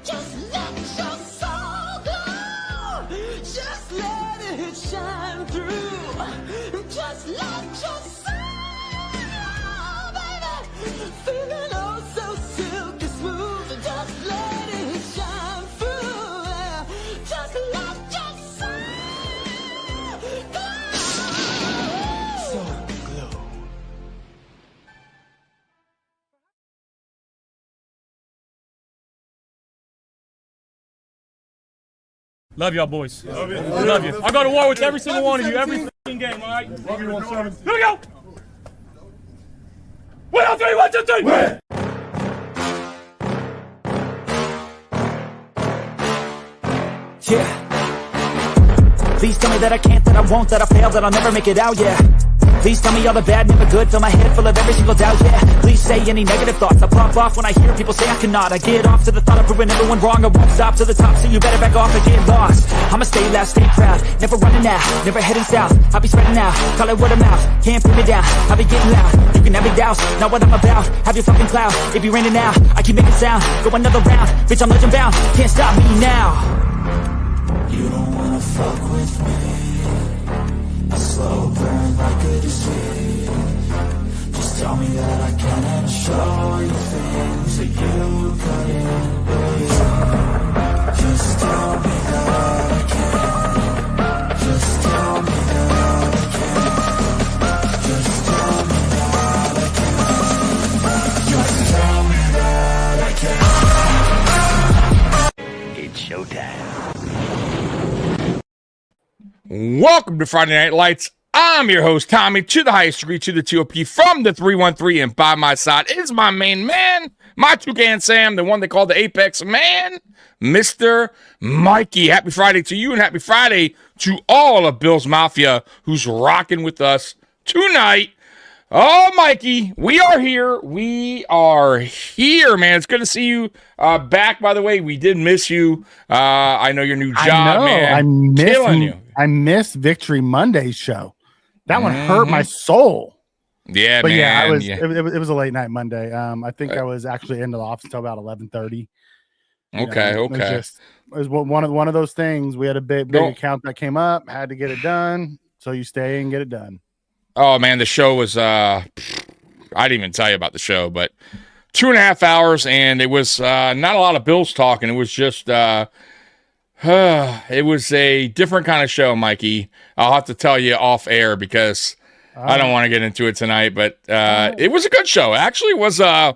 Just let your soul glow. Just let it shine through. Just let your soul, baby, feeling oh so silky smooth. Just let it shine through. Just let your soul glow. Soul glow. Love y'all, boys. Love you. Love you. I go to war with every single one of you, every fucking game, all right? Love you, 1-7. Here we go. 1, 2, 3, 1, 2, 3. Win. Yeah. Please tell me that I can't, that I won't, that I fail, that I'll never make it out, yeah. Please tell me all the bad, never good, fill my head full of every single doubt, yeah. Please say any negative thoughts, I pop off when I hear people say I cannot. I get off to the thought of proving everyone wrong, I won't stop to the top, so you better back off and get lost. I'ma stay loud, stay proud, never running out, never heading south. I'll be spreading out, call it word of mouth, can't put me down, I'll be getting loud. You can have me douse, not what I'm about, have your fucking cloud. It be raining now, I keep making sound, go another round, bitch I'm legend bound, can't stop me now. You don't wanna fuck with me, a slow burn like a disease. Just tell me that I can and show you things that you couldn't believe. Just tell me that I can. Just tell me that I can. Just tell me that I can. Just tell me that I can. It's showtime. Welcome to Friday Night Lights. I'm your host, Tommy, to the highest degree, to the TOP, from the 313, and by my side is my main man, my Toucan Sam, the one they call the Apex Man, Mr. Mikey. Happy Friday to you, and happy Friday to all of Bill's Mafia who's rocking with us tonight. Oh, Mikey, we are here. We are here, man. It's good to see you back, by the way. We did miss you. I know your new job, man. I missed Victory Monday's show. That one hurt my soul. Yeah, but man. It was a late night Monday. I think I was actually into the office until about 11:30. Okay. It was one of those things. We had a big account that came up, had to get it done. So you stay and get it done. Oh, man, the show was, I didn't even tell you about the show, but 2.5 hours, and it was not a lot of Bills talking. It was just, it was a different kind of show, Mikey. I'll have to tell you off air because I don't want to get into it tonight, but it was a good show. Actually, it was, I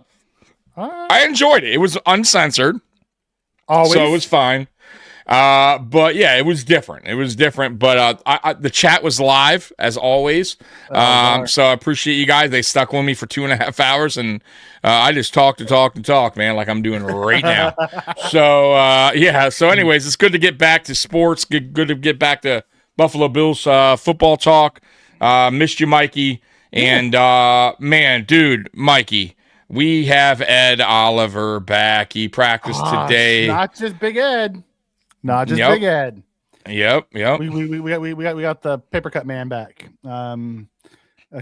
enjoyed it. It was uncensored, Always. So it was fine. But yeah, it was different. But the chat was live as always. So I appreciate you guys. They stuck with me for 2.5 hours, and I just talk, man, like I'm doing right now. So yeah. So anyways, it's good to get back to sports. Good to get back to Buffalo Bills football talk. Missed you, Mikey. And man, dude, Mikey. We have Ed Oliver back. He practiced today. Not just Big Ed. Not just Big Ed. Yep. We got the paper cut man back.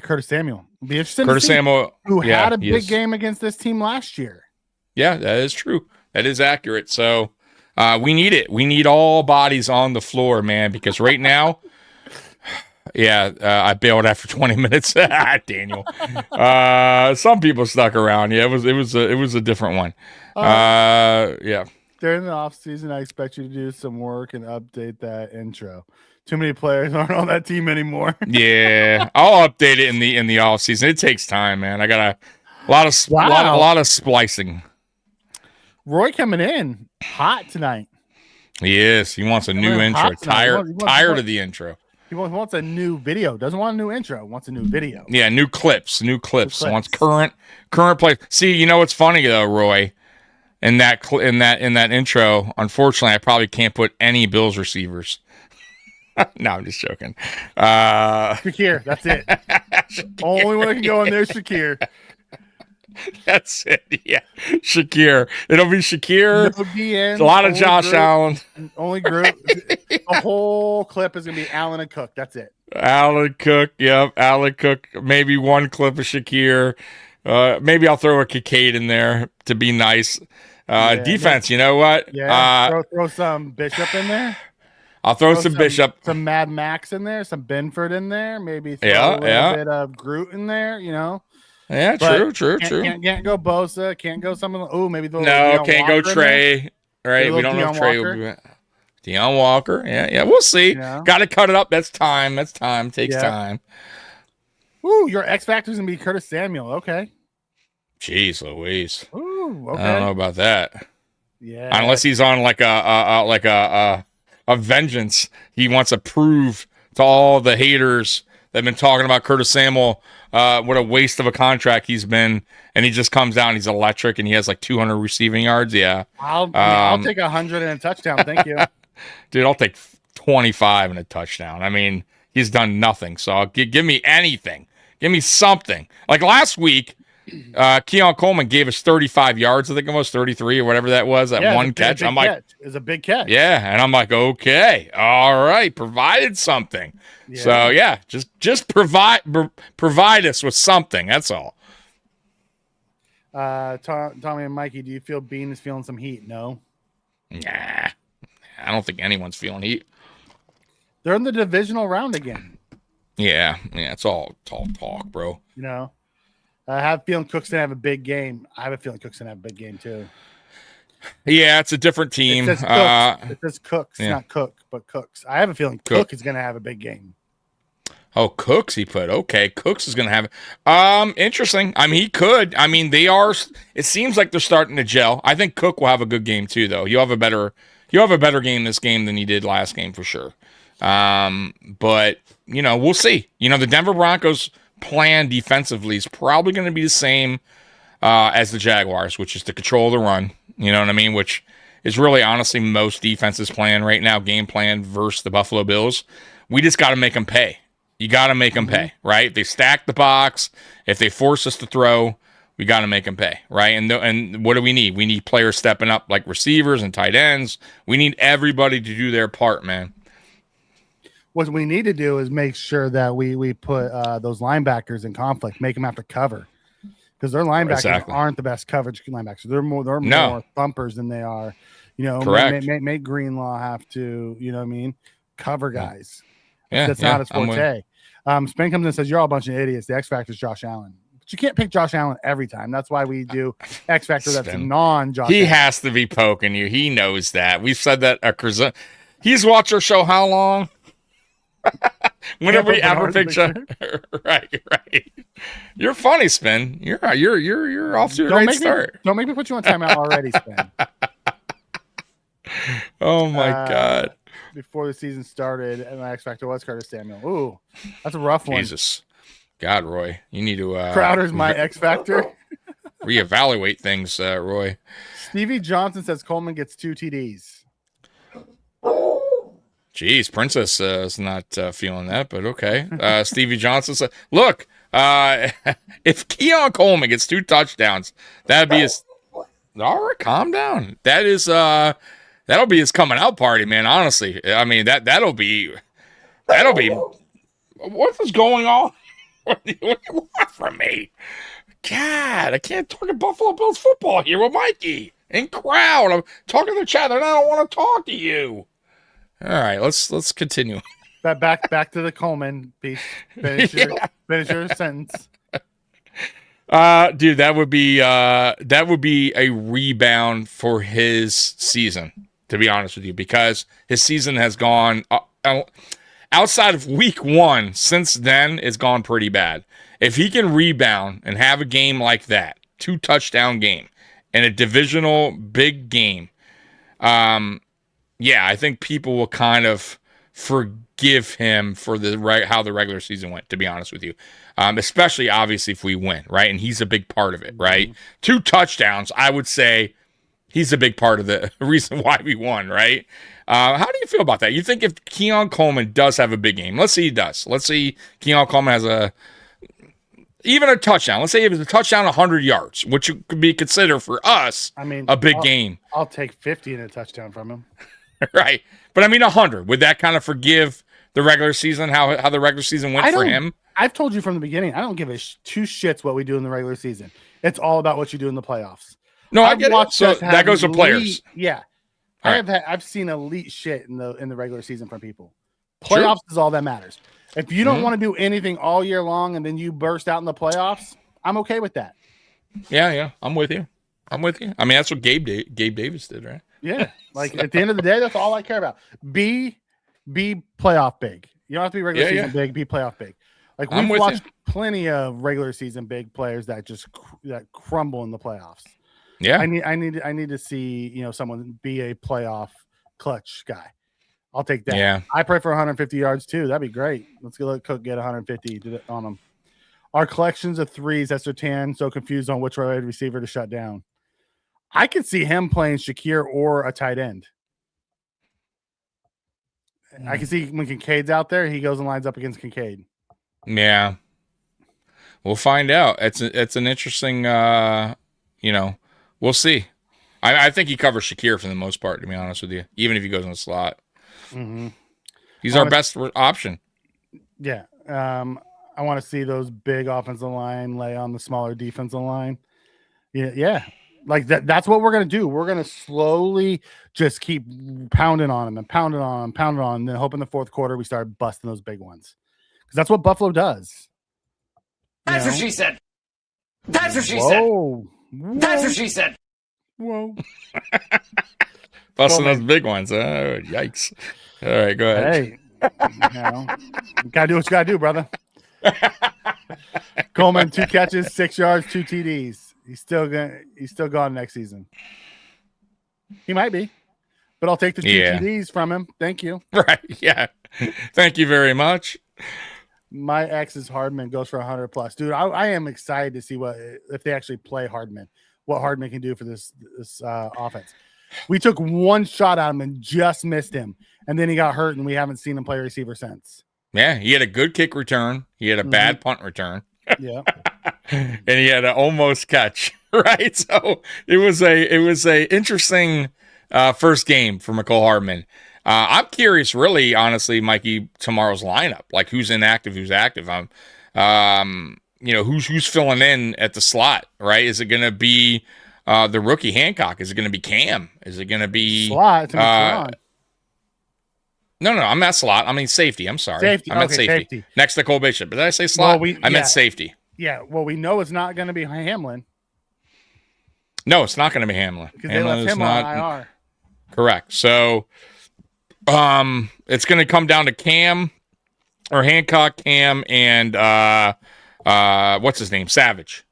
Curtis Samuel. Be interesting. Curtis Samuel, who had a big game against this team last year. Yeah, that is true. That is accurate. So we need it. We need all bodies on the floor, man, because right now, I bailed after 20 minutes. Daniel. Some people stuck around. Yeah, it was a different one. Yeah. During the off season, I expect you to do some work and update that intro. Too many players aren't on that team anymore. Yeah, I'll update it in the off season. It takes time, man. I got a lot of splicing. Roy coming in hot tonight. Yes, he wants a new intro. Tired of the intro. He wants a new video. Doesn't want a new intro. Wants a new video. Yeah, new clips. Wants current play. See, you know what's funny though, Roy? In that intro, unfortunately, I probably can't put any Bills receivers. No, I'm just joking. Shakir, that's it. Only one that can go in there is Shakir. That's it. Yeah, Shakir. It'll be Shakir. No DN, a lot of Josh Allen. Only group. The whole clip is gonna be Allen and Cook. That's it. Allen Cook. Yep, Allen Cook. Maybe one clip of Shakir. Maybe I'll throw a Kincaid in there to be nice. Defense, you know what? Yeah, throw some Bishop in there. I'll throw some Bishop. Some Mad Max in there, some Benford in there, maybe throw a little bit of Groot in there, Yeah, But true. Can't go Bosa, can't go some of the can't go Trey. Right, we don't know if Trey will be back. Deion Walker. Yeah, we'll see. Got to cut it up. That's time. Takes time. Ooh, your X Factor's gonna be Curtis Samuel. Okay. Jeez Louise. Ooh, okay. I don't know about that. Yeah. Unless he's on like a vengeance. He wants to prove to all the haters that have been talking about Curtis Samuel, what a waste of a contract he's been, and he just comes down, he's electric, and he has like 200 receiving yards. Yeah. I'll take 100 and a touchdown. Thank you. Dude, I'll take 25 and a touchdown. I mean, he's done nothing. So give me anything. Give me something. Like last week, Keon Coleman gave us 35 yards, I think it was 33 or whatever that was, one catch. I'm like, it was a big catch. Yeah, and I'm like, okay, all right, provided something. Yeah. So yeah, just provide us with something. That's all. Tommy and Mikey, do you feel Bean is feeling some heat? No. Nah, I don't think anyone's feeling heat. They're in the divisional round again. Yeah, it's all talk, bro. I have a feeling Cook's gonna have a big game. I have a feeling Cook's gonna have a big game too. Yeah, it's a different team. It says Cooks, not Cook, but Cooks. I have a feeling Cook is gonna have a big game. Oh, Cooks he put. Okay, Cooks is gonna have interesting. I mean, he could. I mean, they are. It seems like they're starting to gel. I think Cook will have a good game too, though. He'll have a better game this game than he did last game for sure. But we'll see. The Denver Broncos plan defensively is probably going to be the same as the Jaguars, which is to control the run. You know what I mean? Which is really honestly most defenses plan right now, game plan versus the Buffalo Bills. We just got to make them pay. You got to make them pay, right? If they stack the box, if they force us to throw, we got to make them pay, right? And what do we need? We need players stepping up like receivers and tight ends. We need everybody to do their part, man. What we need to do is make sure that we put those linebackers in conflict, make them have to cover, because their linebackers aren't the best coverage linebackers. They're more thumpers than they are. Correct. Make Greenlaw have to, cover guys. Yeah, that's not his forte. Spen comes in and says, "You're all a bunch of idiots. The X Factor is Josh Allen." But you can't pick Josh Allen every time. That's why we do X Factor that's non-Josh He Allen. has to be poking you. He knows that. We've said that. He's watched our show how long? Whenever we ever picture, right. You're funny, Spin. You're off to a great start. Don't make me put you on timeout already, Spin. Oh my God! Before the season started, and my X Factor was Curtis Samuel. Ooh, that's a rough one. Jesus, God, Roy, you need to. Crowder's my X Factor. Reevaluate things, Roy. Stevie Johnson says Coleman gets 2 TDs. Jeez, Princess is not feeling that, but okay. Stevie Johnson said, look, if Keon Coleman gets 2 touchdowns, that'd be his. All right, calm down. That'll be his coming out party, man. Honestly, I mean that'll be. What is going on? What do you want from me? God, I can't talk to Buffalo Bills football here with Mikey and crowd. I'm talking to the chat, and I don't want to talk to you. All right, let's continue. Back to the Coleman piece. Finish your sentence. Dude, that would be a rebound for his season, to be honest with you, because his season has gone outside of week 1. Since then, it's gone pretty bad. If he can rebound and have a game like that, 2 touchdown game, and a divisional big game, yeah, I think people will kind of forgive him for how the regular season went, to be honest with you. Especially, obviously, if we win, right? And he's a big part of it, right? 2 touchdowns, I would say he's a big part of the reason why we won, right? How do you feel about that? You think if Keon Coleman does have a big game, let's say he does. Let's say Keon Coleman has even a touchdown. Let's say if it's a touchdown 100 yards, which could be considered for us a big game. I'll take 50 in a touchdown from him. Right. But I mean 100. Would that kind of forgive the regular season, how the regular season went for him? I've told you from the beginning, I don't give 2 shits what we do in the regular season. It's all about what you do in the playoffs. No, I get it. So that goes to players. Yeah. Right. I've seen elite shit in the regular season from people. Playoffs is all that matters. If you don't want to do anything all year long and then you burst out in the playoffs, I'm okay with that. Yeah. I'm with you. I mean, that's what Gabe Davis did, right? Yeah. Like at the end of the day, that's all I care about. Be playoff big. You don't have to be regular season big. Be playoff big. Like we've watched plenty of regular season big players that just that crumble in the playoffs. Yeah, I need to see someone be a playoff clutch guy. I'll take that. Yeah, I pray for 150 yards too. That'd be great. Let's go let Cook get 150 on him. Our collections of threes. That's Sertan. So confused on which wide receiver to shut down. I could see him playing Shakir or a tight end. I can see when Kincaid's out there, he goes and lines up against Kincaid. Yeah, we'll find out. It's an interesting. We'll see. I think he covers Shakir for the most part, to be honest with you. Even if he goes in the slot, he's our best option. Yeah, I want to see those big offensive line lay on the smaller defensive line. Yeah. Like that's what we're going to do. We're going to slowly just keep pounding on them and pounding on them, and then hope in the fourth quarter we start busting those big ones. Because that's what Buffalo does. That's what she said. That's what she said. That's what she said. Whoa. Busting those big ones. Oh, yikes. All right, go ahead. Hey, you got to do what you got to do, brother. Coleman, 2 catches, 6 yards, 2 TDs. He's still gone next season. He might be, but I'll take the 2 TDs from him. Thank you. Right? Yeah. Thank you very much. My ex's Hardman goes for 100 plus, dude. I am excited to see if they actually play Hardman, what Hardman can do for this offense. We took one shot at him and just missed him, and then he got hurt, and we haven't seen him play receiver since. Yeah, he had a good kick return. He had a bad punt return. Yeah. And he had an almost catch, right? So it was a interesting first game for McCole Hardman. I'm curious, really, honestly, Mikey, tomorrow's lineup, like who's inactive, who's active. Who's filling in at the slot, right? Is it going to be the rookie Hancock? Is it going to be Cam? Is it going to be slot? No, I'm not slot. I mean safety. I'm sorry. Safety. I meant safety. Next to Cole Bishop. Did I say slot? I meant safety. Yeah. Well, we know it's not going to be Hamlin. No, it's not going to be Hamlin. Because they left him on IR. Correct. So, it's going to come down to Cam or Hancock, Cam, and what's his name? Savage.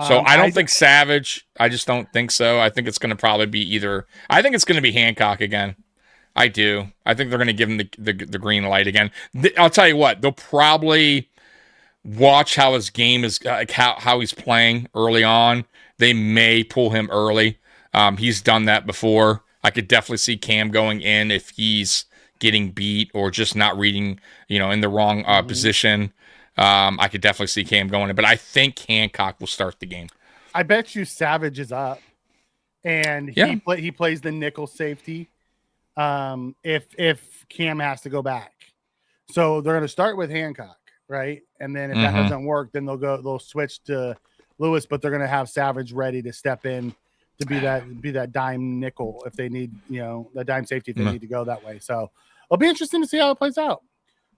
So I don't think Savage. I just don't think so. I think it's going to probably be either. I think it's going to be Hancock again. I do. I think they're going to give him the green light again. I'll tell you what. They'll probably watch how his game is, how he's playing early on. They may pull him early. He's done that before. I could definitely see Cam going in if he's getting beat or just not reading, in the wrong position. I could definitely see Cam going in, but I think Hancock will start the game. I bet you Savage is up, and he plays the nickel safety. If Cam has to go back, so they're going to start with Hancock, right? And then if that doesn't work, then they'll switch to Lewis, but they're going to have Savage ready to step in to be that dime nickel if they need, that dime safety if they need to go that way. So it'll be interesting to see how it plays out.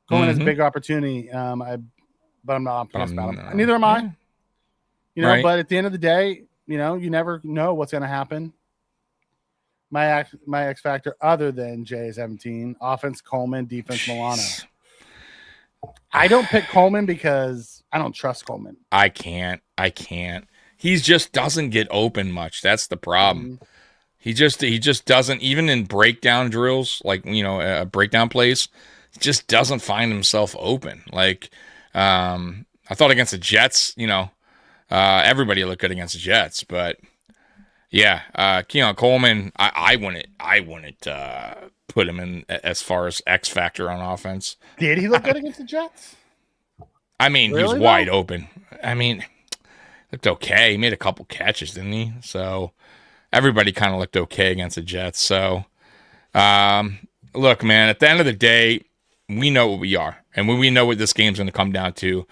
Coleman has a big opportunity, but I'm not optimistic about him. Neither am I. Right. But at the end of the day, you never know what's going to happen. My X factor, other than J17, offense Coleman, defense Milano. I don't pick Coleman because I don't trust Coleman. I can't. He just doesn't get open much. That's the problem. He just doesn't, even in breakdown drills, like breakdown plays, just doesn't find himself open. Like I thought against the Jets, everybody looked good against the Jets, but. Yeah, Keon Coleman, I wouldn't put him in as far as X factor on offense. Did he look good against the Jets? I mean, really, he was wide open. I mean, looked okay. He made a couple catches, didn't he? So everybody kind of looked okay against the Jets. So, look, man, at the end of the day, we know what we are, and we know what this game's going to come down to.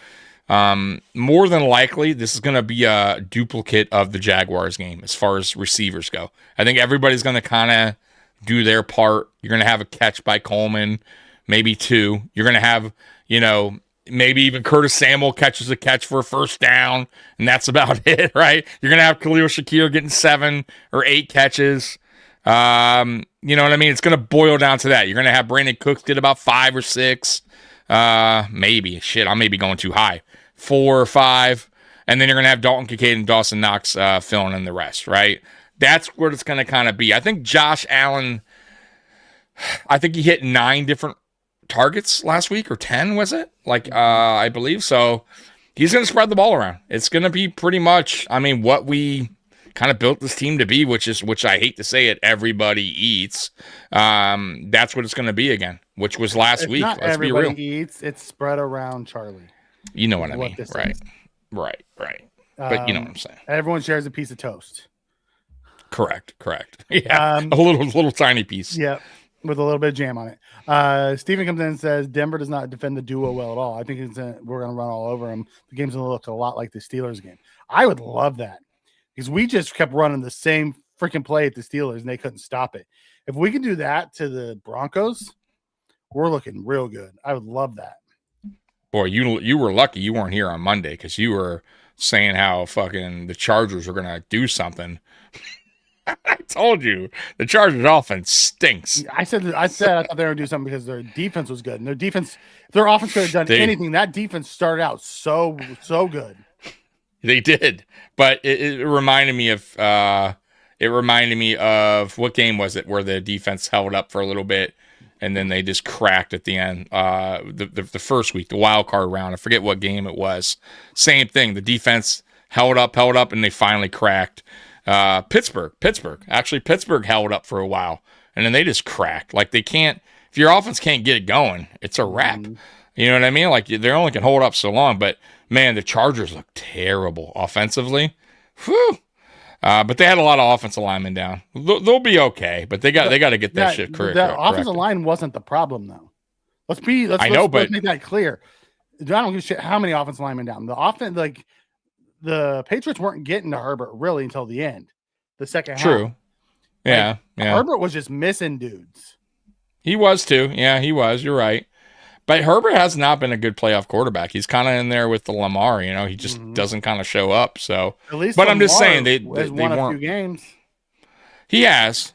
More than likely, this is going to be a duplicate of the Jaguars game as far as receivers go. I think everybody's going to kind of do their part. You're going to have a catch by Coleman, maybe 2. You're going to have, maybe even Curtis Samuel catches a catch for a first down, and that's about it, right? You're going to have Khalil Shakir getting 7 or 8 catches. You know what I mean? It's going to boil down to that. You're going to have Brandon Cooks get about 5 or 6. Maybe. Shit, I may be going too high. 4 or 5. And then you're going to have Dalton Kincaid and Dawson Knox filling in the rest, right? That's what it's going to kind of be. I think Josh Allen, I think he hit 9 different targets last week, or 10, was it? I believe. So he's going to spread the ball around. It's going to be pretty much, what we kind of built this team to be, which I hate to say it, everybody eats. That's what it's going to be again, which was last week. Not Let's be real. everybody eats. It's spread around Charlie. You know what I mean, right? Right. But you know what I'm saying. Everyone shares a piece of toast. Correct. Yeah, a little tiny piece. Yeah, with a little bit of jam on it. Steven comes in and says Denver does not defend the duo well at all. I think we're going to run all over them. The game's going to look a lot like the Steelers game. I would love that because we just kept running the same freaking play at the Steelers and they couldn't stop it. If we can do that to the Broncos, we're looking real good. I would love that. Boy, you were lucky you weren't here on Monday because you were saying how fucking the Chargers are going to do something. I told you the Chargers offense stinks. I said I thought they were going to do something because their defense was good. And their offense could have done anything. That defense started out so good. They did, but it reminded me of what game was it where the defense held up for a little bit and then they just cracked at the end. The first week, the wild card round. I forget what game it was. Same thing. The defense held up, and they finally cracked. Pittsburgh held up for a while, and then they just cracked. Like they can't. If your offense can't get it going, it's a wrap. You know what I mean? Like they only can hold up so long. But man, the Chargers look terrible offensively. Whew. But they had a lot of offensive linemen down. They'll be okay, but they got to get that shit correct. The offensive line wasn't the problem, though. Let's make that clear. I don't give a shit how many offensive linemen down. The Patriots weren't getting to Herbert really until the end, the second half. True. Yeah. Herbert was just missing dudes. He was too. Yeah, he was. You're right. But Herbert has not been a good playoff quarterback. He's kind of in there with the Lamar, he just doesn't kind of show up. So, at least but Lamar I'm just saying they won a few games. He has,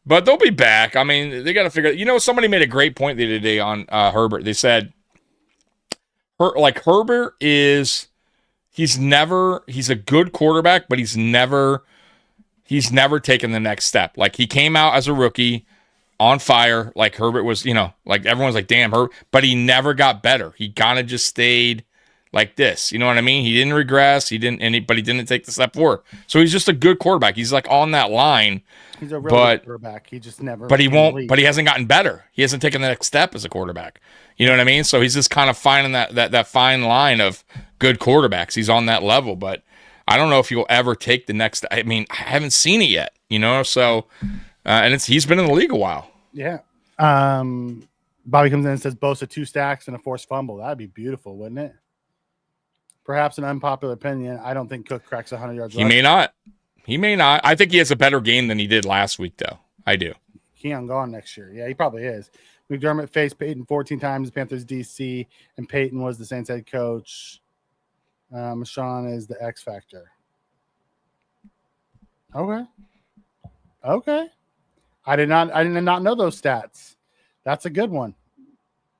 but they'll be back. They got to figure. Somebody made a great point the other day on Herbert. They said, Herbert he's a good quarterback, but he's never taken the next step. Like he came out as a rookie on fire, like Herbert was, like everyone's like, damn, Herbert, but he never got better. He kind of just stayed like this. You know what I mean? He didn't regress. But he didn't take the step forward. So he's just a good quarterback. He's like on that line. He's a real good quarterback. He just never. But he won't. But he hasn't gotten better. He hasn't taken the next step as a quarterback. You know what I mean? So he's just kind of finding that fine line of good quarterbacks. He's on that level, but I don't know if he'll ever take the next. I haven't seen it yet. So. And he's been in the league a while. Yeah. Bobby comes in and says Bosa 2 stacks and a forced fumble. That'd be beautiful, wouldn't it? Perhaps an unpopular opinion. I don't think Cook cracks 100 yards. He may not. I think he has a better game than he did last week, though. I do. Keon gone next year. Yeah, he probably is. McDermott faced Peyton 14 times, Panthers DC, and Peyton was the Saints head coach. Marshawn is the X factor. Okay. I did not know those stats. That's a good one.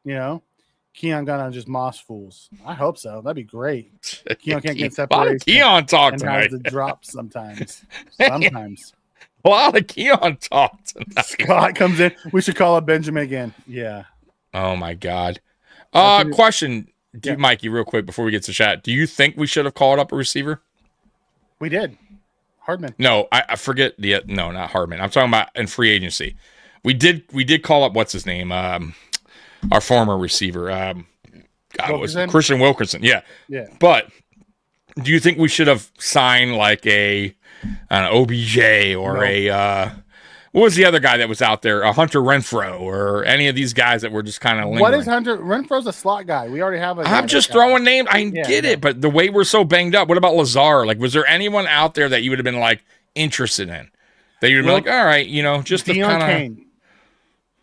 Keon gonna just moss fools. I hope so. That'd be great. Keon can't get separation. A lot of Keon talk and tonight. Has the drops sometimes. Sometimes. A lot of Keon talk tonight. Scott comes in. We should call up Benjamin again. Yeah. Oh my God. Question, Mikey, real quick before we get to chat. Do you think we should have called up a receiver? We did. Hardman. No, I forget no, not Hardman. I'm talking about in free agency. We did call up what's his name? Our former receiver. God, was Christian Wilkerson. Yeah. Yeah. But do you think we should have signed like an OBJ or what was the other guy that was out there? Hunter Renfro or any of these guys that were just kind of lingering? What is Hunter Renfro's a slot guy? We already have a. I'm just throwing names. I get it, but the way we're so banged up. What about Lazar? Like, was there anyone out there that you would have been like interested in? That you'd be like, all right, just to kind of. Kane.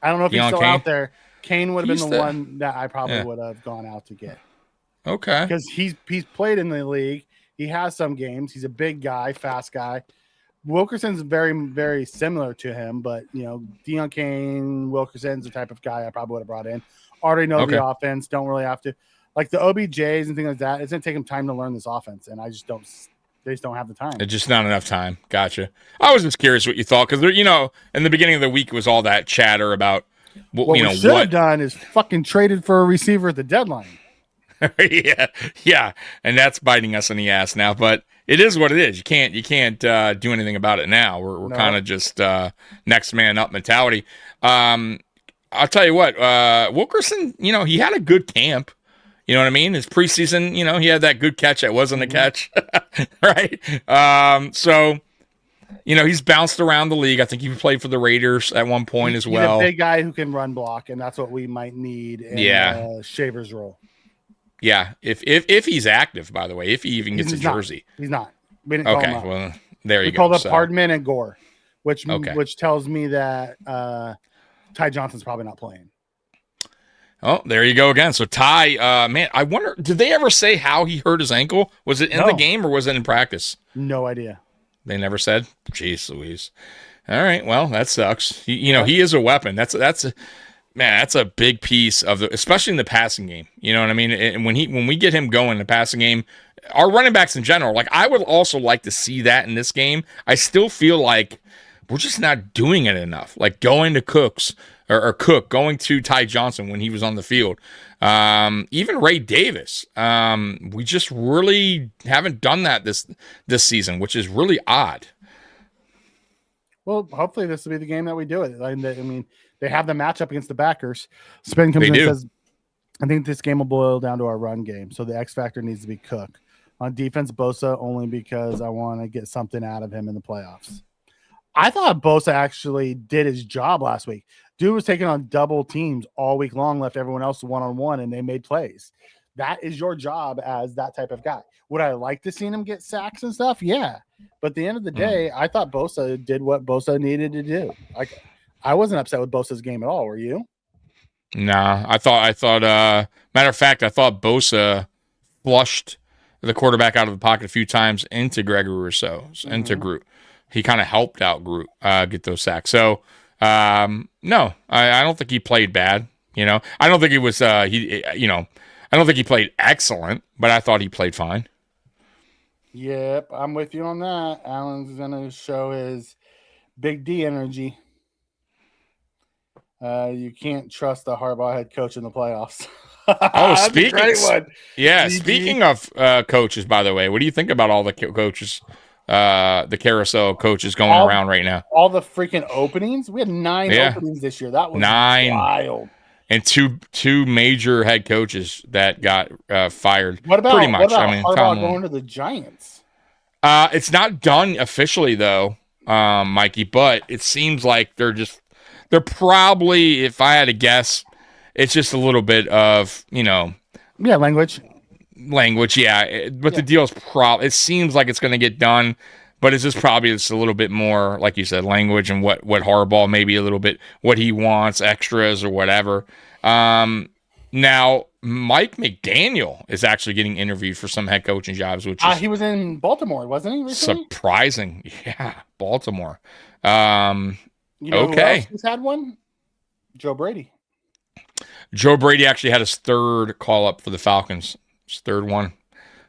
I don't know if he's still out there. Kane would have been the one that I probably would have gone out to get. Okay. Because he's played in the league. He has some games. He's a big guy, fast guy. Wilkerson's very, very similar to him, but Deion Kane, Wilkerson's the type of guy I probably would have brought in. Already know the offense, don't really have to like the OBJs and things like that. It's gonna take him time to learn this offense, and they just don't have the time. It's just not enough time. Gotcha. I was just curious what you thought because in the beginning of the week it was all that chatter about what we should have done is fucking traded for a receiver at the deadline. yeah, and that's biting us in the ass now, but. It is what it is. You can't do anything about it now. We're kind of just next man up mentality. I'll tell you what, Wilkerson, he had a good camp. You know what I mean? His preseason, he had that good catch that wasn't a catch, right? So, he's bounced around the league. I think he played for the Raiders at one point as well. He's a big guy who can run block, and that's what we might need in Shaver's role. Yeah, if he's active, by the way, if he even gets a jersey. He's not. We didn't call him up. Well, there you go. We called up Hardman and Gore, which tells me that Ty Johnson's probably not playing. Oh, there you go again. So Ty, man, I wonder, did they ever say how he hurt his ankle? Was it in the game or was it in practice? No idea. They never said? Jeez Louise. All right, well, that sucks. He is a weapon. That's a big piece of especially in the passing game. You know what I mean? And when we get him going in the passing game, our running backs in general, like I would also like to see that in this game. I still feel like we're just not doing it enough. Like going to Cook, going to Ty Johnson when he was on the field. Even Ray Davis. We just really haven't done that this season, which is really odd. Well, hopefully this will be the game that we do it. I mean, they have the matchup against the backers. Spin comes in and says, I think this game will boil down to our run game. So the X factor needs to be Cook. On defense, Bosa, only because I want to get something out of him in the playoffs. I thought Bosa actually did his job last week. Dude was taking on double teams all week long, left everyone else one-on-one, and they made plays. That is your job as that type of guy. Would I like to see him get sacks and stuff? Yeah. But at the end of the day, I thought Bosa did what Bosa needed to do. Like, I wasn't upset with Bosa's game at all. Were you? Nah, I thought, matter of fact, I thought Bosa flushed the quarterback out of the pocket a few times into Gregory Rousseau, into Groot. He kind of helped out Groot get those sacks. So, no, I don't think he played bad. I don't think he was, I don't think he played excellent, but I thought he played fine. Yep, I'm with you on that. Allen's going to show his Big D energy. You can't trust the Harbaugh head coach in the playoffs. Speaking of coaches, by the way, what do you think about all the coaches, the carousel coaches going around right now? All the freaking openings? We had 9 openings this year. That was 9. Wild. And two major head coaches that got fired. What about Harbaugh going to the Giants? It's not done officially though, Mikey, but it seems like they're probably, if I had to guess, it's just a little bit of, language. Yeah. But the deal's it seems like it's going to get done, but it's just probably a little bit more, like you said, language and what Harbaugh, maybe a little bit what he wants, extras or whatever. Now, Mike McDaniel is actually getting interviewed for some head coaching jobs, which is he was in Baltimore, wasn't he? Recently? Surprising. Yeah, Baltimore. Who else has had one? Joe Brady. Joe Brady actually had his third call up for the Falcons. His third one.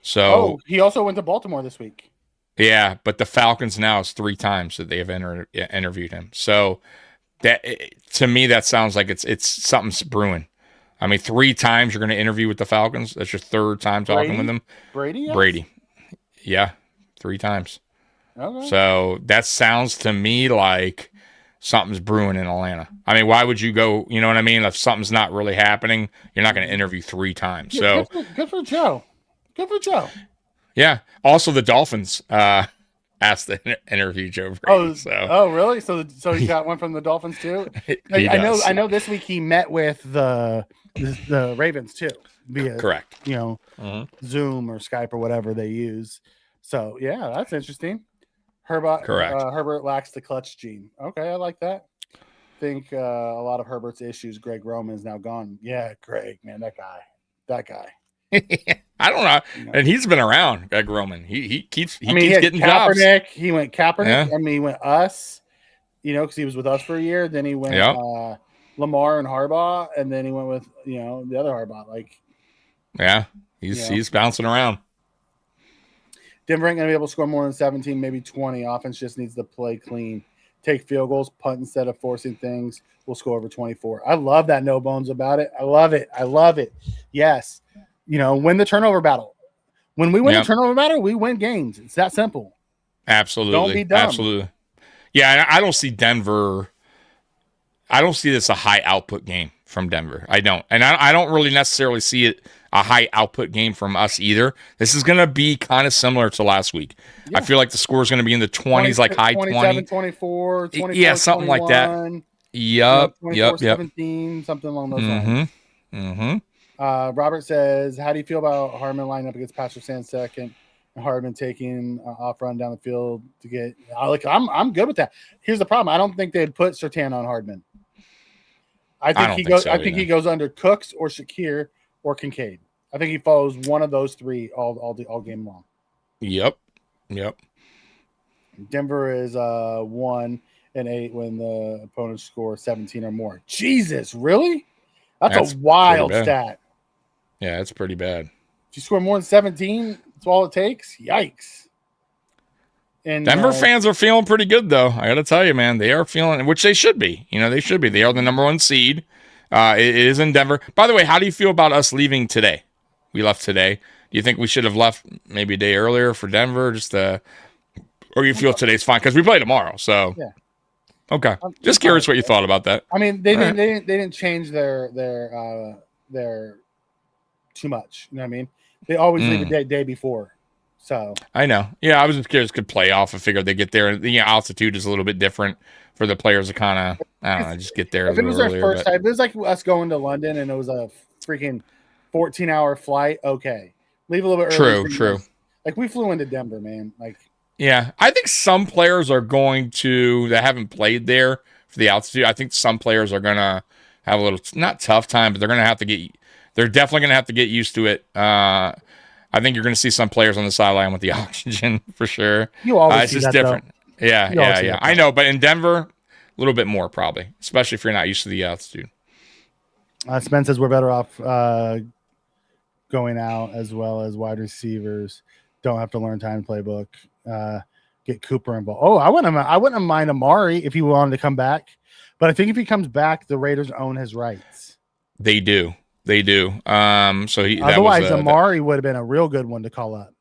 So he also went to Baltimore this week. Yeah, but the Falcons now is 3 times that they have interviewed him. So that to me that sounds like it's something's brewing. I mean, 3 times you're going to interview with the Falcons. That's your 3rd time talking with them. Brady. Yes? Brady. Yeah, 3 times. Okay. So that sounds to me like something's brewing in Atlanta. I mean, why would you go, you know what I mean? If something's not really happening, you're not going to interview 3 times. So good for Joe. Good for Joe. Yeah. Also the Dolphins. asked to interview Joe Brady. Oh, really? So he got one from the Dolphins too. I know. This week he met with the Ravens too, via correct. Zoom or Skype or whatever they use. So yeah, that's interesting. Herbert lacks the clutch gene. Okay, I like that. I think a lot of Herbert's issues. Greg Roman is now gone. Yeah, Greg, man, that guy. I don't know. And he's been around, Greg Roman. He keeps getting Kaepernick. jobs. He went Kaepernick. Yeah. He went us, because he was with us for a year. Then he went Lamar and Harbaugh, and then he went with the other Harbaugh. He's bouncing around. Denver ain't gonna be able to score more than 17, maybe 20. Offense just needs to play clean, take field goals, punt instead of forcing things. We'll score over 24. I love that no bones about it. I love it. Yes. Win the turnover battle. When we win the turnover battle, we win games. It's that simple. Absolutely. Don't be dumb. Absolutely. Yeah, I don't see Denver. I don't see this a high output game from Denver. I don't. And I don't really necessarily see it a high output game from us either. This is going to be kind of similar to last week. Yeah. I feel like the score is going to be in the 20s, like high 27, 24, 24, yeah, something 21, like that. Yep. 17, something along those lines. Robert says, how do you feel about Hardman lining up against Pastor second and Hardman taking off run down the field to get I'm good with that. Here's the problem. I don't think they'd put Surtain on Hardman. I think he goes under Cooks or Shakir or Kincaid. I think he follows one of those three all game long. Yep. Denver is 1-8 when the opponents score 17 or more. Jesus, really? That's a wild stat. Yeah, it's pretty bad. If you score more than 17, that's all it takes. Yikes. And Denver fans are feeling pretty good, though. I got to tell you, man, they are feeling, which they should be. They should be. They are the number 1 seed. It is in Denver. By the way, how do you feel about us leaving today? We left today. Do you think we should have left maybe a day earlier for Denver? Or you feel today's fine? Because we play tomorrow. So, yeah. Okay. Just curious what you thought about that. I mean, they didn't change their too much. You know what I mean? They always leave a day before. So I know. Yeah, I was just curious. Could play off. I figured they get there. The altitude is a little bit different for the players to kind of, I don't know, just get there. If it was their first time, if it was like us going to London and it was a freaking 14-hour flight. Okay, leave a little bit early. True. Like we flew into Denver, man. Yeah, I think some players are going to that haven't played there for the altitude. I think some players are gonna have a little not tough time, but they're gonna have to get. They're definitely gonna have to get used to it. I think you're going to see some players on the sideline with the oxygen for sure. You always it's see just that, different. Though. Yeah. I know, but in Denver, a little bit more probably, especially if you're not used to the altitude. Spence says we're better off going out as well as wide receivers. Don't have to learn time playbook. Get Cooper involved. Oh, I wouldn't mind Amari if he wanted to come back, but I think if he comes back, the Raiders own his rights. They do. So he otherwise Amari would have been a real good one to call up.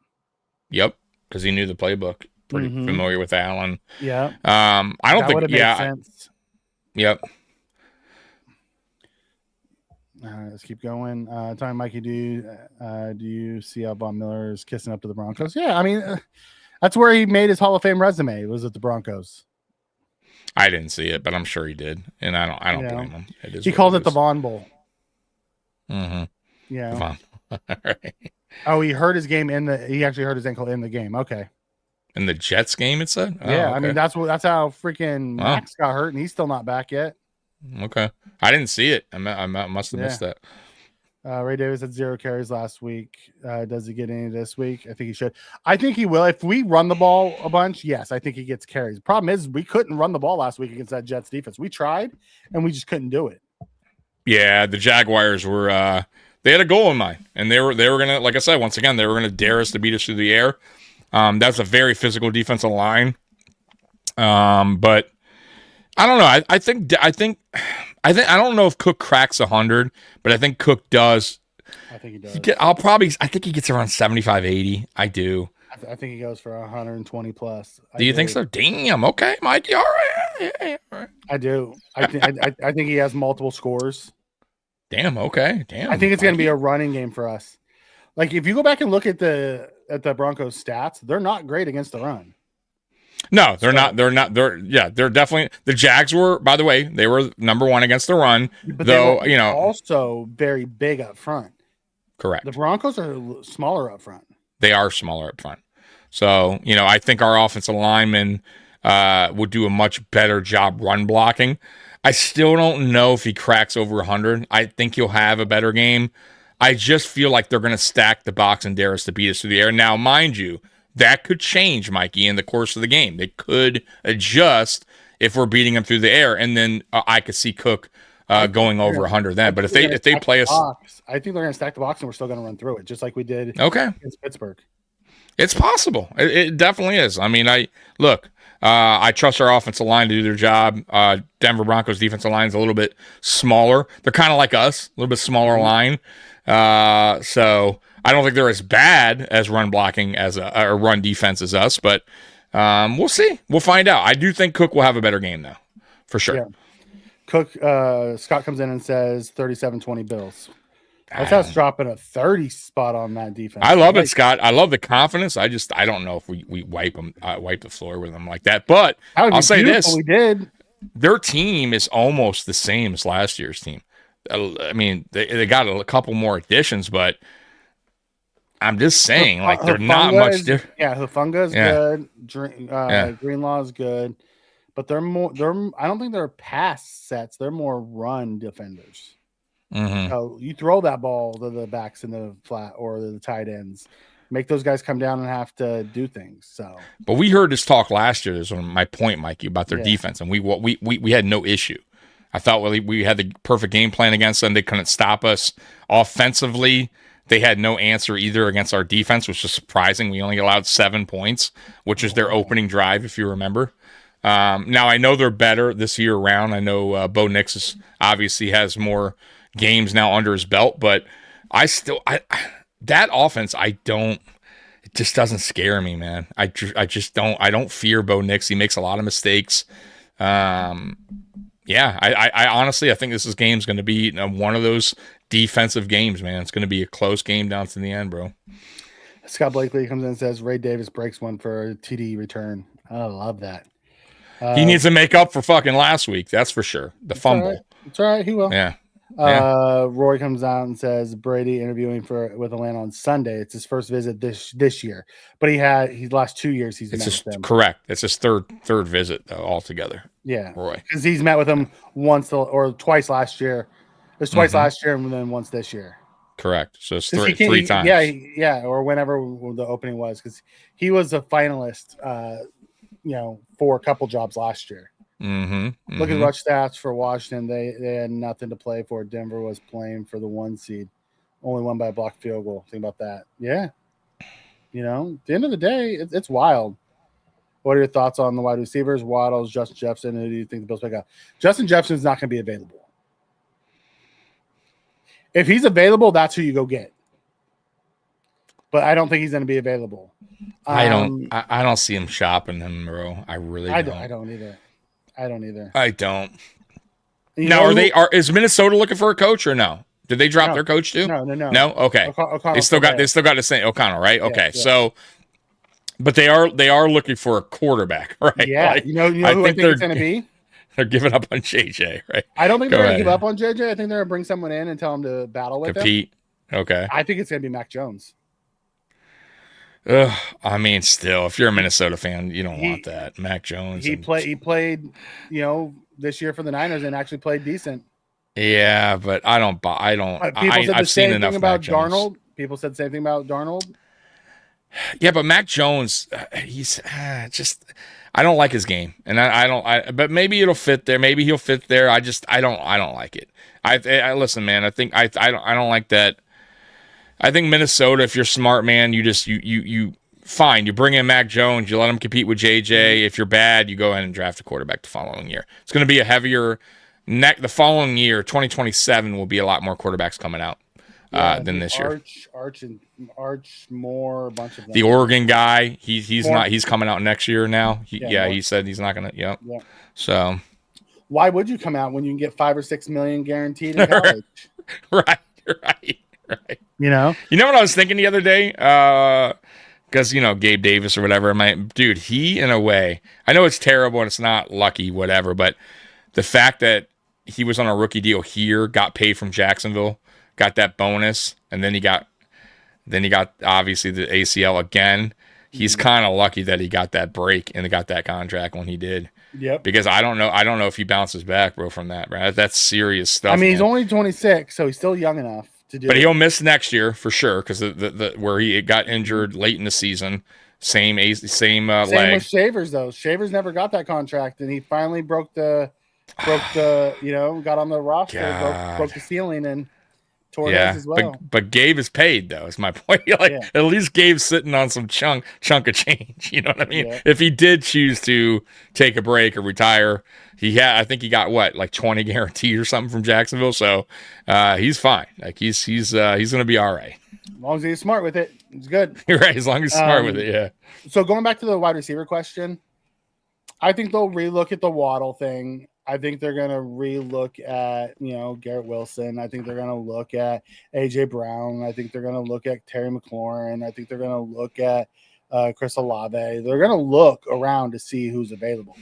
Yep, because he knew the playbook, pretty familiar with Allen. Yeah. I don't think. Yeah. Sense. Yep. Let's keep going. Tommy Mikey, do you see how Von Miller is kissing up to the Broncos? Yeah, I mean, that's where he made his Hall of Fame resume. Was at the Broncos. I didn't see it, but I'm sure he did, and I don't blame him. He called it the Von Bowl. Mm-hmm. Yeah. All right. Oh, he hurt his game he actually hurt his ankle in the game. Okay. In the Jets game, it said? Oh, yeah, okay. I mean that's how freaking Max got hurt, and he's still not back yet. Okay. I didn't see it. I must have missed that. Ray Davis had 0 carries last week. Does he get any this week? I think he should. I think he will. If we run the ball a bunch, yes, I think he gets carries. The problem is we couldn't run the ball last week against that Jets defense. We tried, and we just couldn't do it. Yeah, the Jaguars were they had a goal in mind, and they were gonna, like I said, once again, they were gonna dare us to beat us through the air. That's a very physical defensive line. But I don't know. I think I don't know if Cook cracks 100, but I think Cook does. I think he does. I think he gets around 75, 80. I do. I think he goes for 120 plus. Do you think so? Damn. Okay, Mikey. All right. Yeah, all right. I do. I think he has multiple scores. Damn. Okay. Damn. I think it's going to be a running game for us. Like if you go back and look at the Broncos stats, they're not great against the run. No, they're not. They're not. They're definitely. The Jags were, by the way, they were number one against the run. But though, they were also very big up front. Correct. The Broncos are smaller up front. They are smaller up front. So, I think our offensive linemen would do a much better job run blocking. I still don't know if he cracks over 100. I think he'll have a better game. I just feel like they're going to stack the box and dare us to beat us through the air. Now, mind you, that could change, Mikey, in the course of the game. They could adjust if we're beating them through the air, and then I could see Cook going over 100 then. But if they play us, I think they're going to stack the box and we're still going to run through it, just like we did against Pittsburgh. It's possible. It definitely is. I mean, I trust our offensive line to do their job. Denver Broncos defensive line is a little bit smaller. They're kind of like us, a little bit smaller line. So I don't think they're as bad as run blocking as or run defense as us, but we'll see. We'll find out. I do think Cook will have a better game though, for sure. Yeah. Cook, Scott comes in and says 37-20 Bills. That's us dropping a 30 spot on that defense. I love it, Scott. I love the confidence. I don't know if we wipe the floor with them like that. But I'll say this: we did. Their team is almost the same as last year's team. I mean, they got a couple more additions, but I'm just saying, like, they're not much different. Yeah, Hufunga is good. Greenlaw is good, but they're more. I don't think they're pass sets. They're more run defenders. Mm-hmm. So you throw that ball to the backs in the flat or the tight ends, make those guys come down and have to do things. So, but we heard this talk last year. This was my point, Mikey, about their defense, and we had no issue. I thought we had the perfect game plan against them. They couldn't stop us offensively. They had no answer either against our defense, which is surprising. We only allowed 7 points, which is their opening drive, if you remember. Now I know they're better this year around. I know Bo Nix obviously has more games now under his belt, but that offense, it just doesn't scare me, man. I don't fear Bo Nix. He makes a lot of mistakes. I honestly, I think this game's going to be one of those defensive games, man. It's going to be a close game down to the end, bro. Scott Blakely comes in and says Ray Davis breaks one for a TD return. I love that. He needs to make up for fucking last week. That's for sure. The fumble. It's all right. He will. Yeah. Roy comes out and says Brady interviewing with Atlanta on Sunday. It's his first visit this year, but his last 2 years he's met with them. Correct. It's his third visit though, altogether. Yeah, Roy, because he's met with him once or twice last year. It was twice last year and then once this year. Correct. So it's three times. Yeah, or whenever the opening was, because he was a finalist, for a couple jobs last year. Look at rush stats for Washington. They had nothing to play for. Denver was playing for the 1 seed, only won by a blocked field goal. Think about that. Yeah, at the end of the day, it's wild. What are your thoughts on the wide receivers? Waddles, Justin Jefferson. Who do you think the Bills pick up? Justin Jefferson's not going to be available. If he's available, that's who you go get. But I don't think he's going to be available. I don't see him shopping him, bro. I really don't. I don't either. I don't. Now, is Minnesota looking for a coach or no? Did they drop their coach too? No. No? Okay. They still got the same O'Connell, right? Okay. Yeah. So, but they are looking for a quarterback, right? Yeah. Like, who I think it's going to be? They're giving up on JJ, right? I don't think they're going to give up on JJ. I think they're going to bring someone in and tell him to battle with compete. Him. Okay. I think it's going to be Mac Jones. I mean, still, if you're a Minnesota fan, you don't want that. Mac Jones. He played, this year for the Niners and actually played decent. Yeah, but I don't. I've seen enough about Darnold. People said the same thing about Darnold. Yeah, but Mac Jones, he's just. I don't like his game, and I don't. But maybe it'll fit there. Maybe he'll fit there. I don't like it. I listen, man. I think I don't like that. I think Minnesota, if you're smart, man, you fine. You bring in Mac Jones, you let him compete with JJ. If you're bad, you go ahead and draft a quarterback the following year. It's going to be a heavier the following year. 2027 will be a lot more quarterbacks coming out than this year. Arch Moore, a bunch of them. The Oregon guy, he's coming out next year now. He said he's not going to. Yep. Yeah. So why would you come out when you can get $5 or $6 million guaranteed in college? Right. You know what I was thinking the other day? because Gabe Davis or whatever. Dude, he in a way, I know it's terrible and it's not lucky, whatever, but the fact that he was on a rookie deal here, got paid from Jacksonville, got that bonus, and then he got obviously the ACL again. He's kind of lucky that he got that break and got that contract when he did. Yep. Because I don't know if he bounces back, bro, from that, bro. That's serious stuff. I mean, he's man. only 26, so he's still young enough to do. But he'll miss next year for sure because the where he got injured late in the season. Same leg. With Shavers though. Shavers never got that contract, and he finally broke the got on the roster, broke the ceiling, and tore his as well. But Gabe is paid though. Is my point. At least Gabe's sitting on some chunk of change. You know what I mean? Yeah. If he did choose to take a break or retire, I think he got like 20 guaranteed or something from Jacksonville. So he's fine. Like he's gonna be all right. As long as he's smart with it, it's good. You're right. As long as he's smart with it, yeah. So going back to the wide receiver question, I think they'll relook at the Waddle thing. I think they're going to relook at, Garrett Wilson. I think they're going to look at A.J. Brown. I think they're going to look at Terry McLaurin. I think they're going to look at Chris Olave. They're going to look around to see who's available.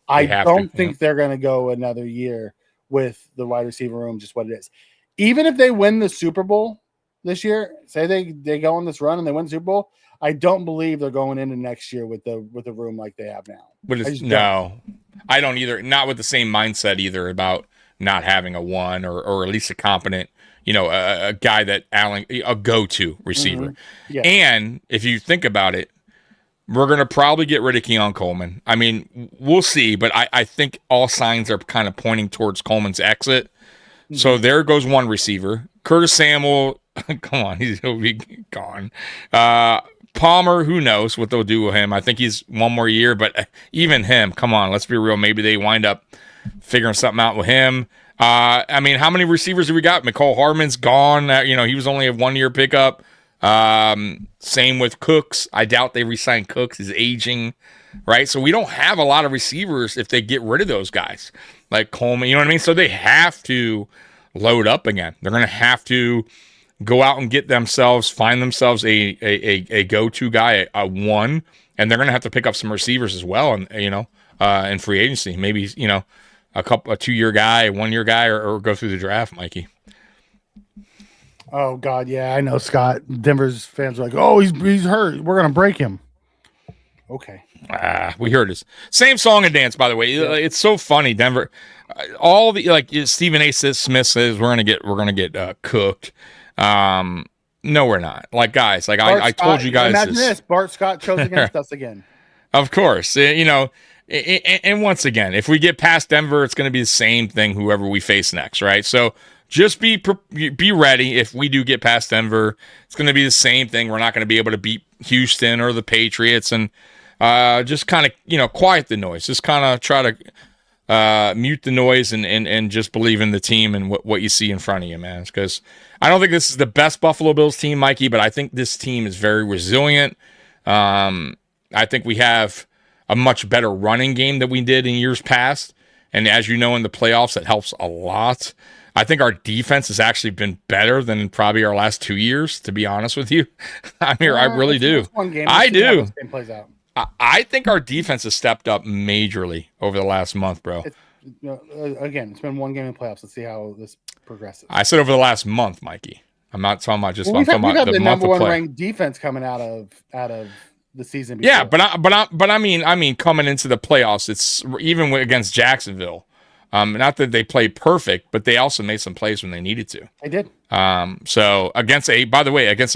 I don't think they're going to go another year with the wide receiver room just what it is. Even if they win the Super Bowl this year, say they go on this run and they win the Super Bowl, I don't believe they're going into next year with the room like they have now. I don't either. Not with the same mindset either about not having a one or at least a competent, a guy that a go-to receiver. Mm-hmm. Yeah. And if you think about it, we're going to probably get rid of Keon Coleman. I mean, we'll see, but I think all signs are kind of pointing towards Coleman's exit. Mm-hmm. So there goes one receiver. Curtis Samuel, come on, he'll be gone. Palmer, who knows what they'll do with him. I think he's one more year, but even him, come on, let's be real. Maybe they wind up figuring something out with him. I mean, how many receivers have we got? McCole Hardman's gone. He was only a 1-year pickup. Same with Cooks. I doubt they re-sign Cooks. He's aging, right? So we don't have a lot of receivers if they get rid of those guys like Coleman. You know what I mean? So they have to load up again. They're going to have to go out and find themselves a go-to guy, a one, and they're going to have to pick up some receivers as well, and in free agency, maybe a 2-year guy, a 1-year guy, or go through the draft, Mikey. Oh God, yeah, I know, Scott. Denver's fans are like, "Oh, he's hurt. We're going to break him." Okay. We heard this same song and dance. By the way, it's so funny. Denver, all the Stephen A. Smith says we're gonna get cooked. No, we're not. Like, guys, I told you guys. Imagine this: Bart Scott chose against us again. Of course, and once again, if we get past Denver, it's going to be the same thing. Whoever we face next, right? So just be ready. If we do get past Denver, it's going to be the same thing. We're not going to be able to beat Houston or the Patriots, and just kind of quiet the noise. Just kind of try to mute the noise and just believe in the team and what you see in front of you, man. Because I don't think this is the best Buffalo Bills team, Mikey, but I think this team is very resilient. I think we have a much better running game than we did in years past. And as you know, in the playoffs, that helps a lot. I think our defense has actually been better than probably our last 2 years, to be honest with you. I really do. I do. I think our defense has stepped up majorly over the last month, bro. Again, it's been one game in playoffs. Let's see how this progresses. I said over the last month, Mikey. I'm not talking about just. We've had the number one ranked defense coming out of the season before. Yeah, but I mean, coming into the playoffs, it's even against Jacksonville. Not that they played perfect, but they also made some plays when they needed to. They did. So against a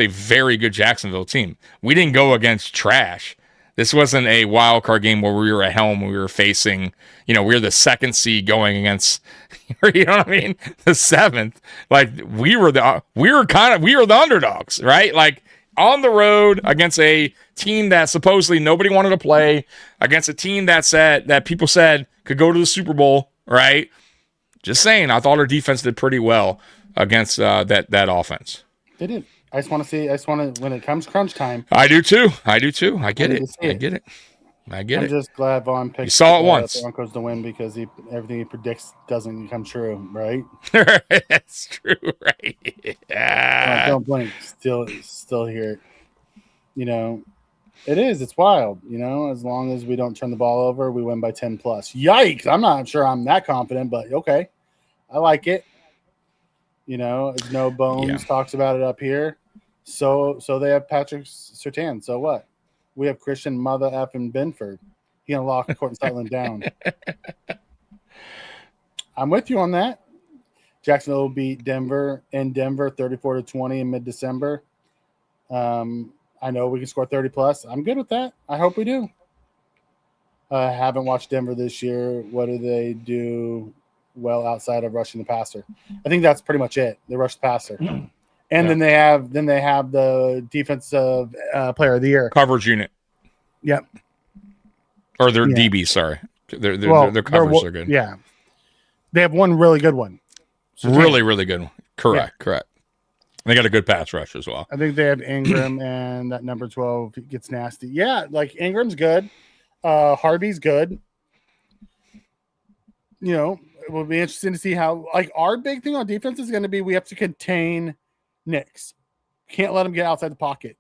very good Jacksonville team, we didn't go against trash. This wasn't a wild card game where we were at home. We were facing, we were the second seed going against, you know what I mean, the seventh. Like we were the underdogs, right? Like on the road against a team that supposedly nobody wanted to play, against a team that people said could go to the Super Bowl, right? Just saying, I thought our defense did pretty well against that offense. They did. I just want to when it comes crunch time. I do too. I get it. I'm just glad Vaughn picked. You saw it once. The Broncos to win because everything he predicts doesn't come true, right? That's true, right? Don't blink. Still here. It is. It's wild. As long as we don't turn the ball over, we win by 10 plus. Yikes. I'm not sure I'm that confident, but okay. I like it. As No Bones talks about it up here. So they have Patrick Surtain. So what? We have Christian Mother effing Benford. He gonna lock Courtland Sutherland down. I'm with you on that. Jacksonville will beat Denver in Denver 34-20 in mid-December. I know we can score 30 plus. I'm good with that. I hope we do. I haven't watched Denver this year. What do they do well outside of rushing the passer? I think that's pretty much it. They rush the passer. And then they have the defensive player of the year. Coverage unit. Yep. Or their DB, sorry. Their covers are good. Yeah. They have one really good one. Really, really good one. Correct. They got a good pass rush as well. I think they have Ingram, and that number 12 gets nasty. Yeah, like Ingram's good. Harvey's good. It will be interesting to see how, our big thing on defense is going to be we have to contain Knicks. Can't let him get outside the pocket.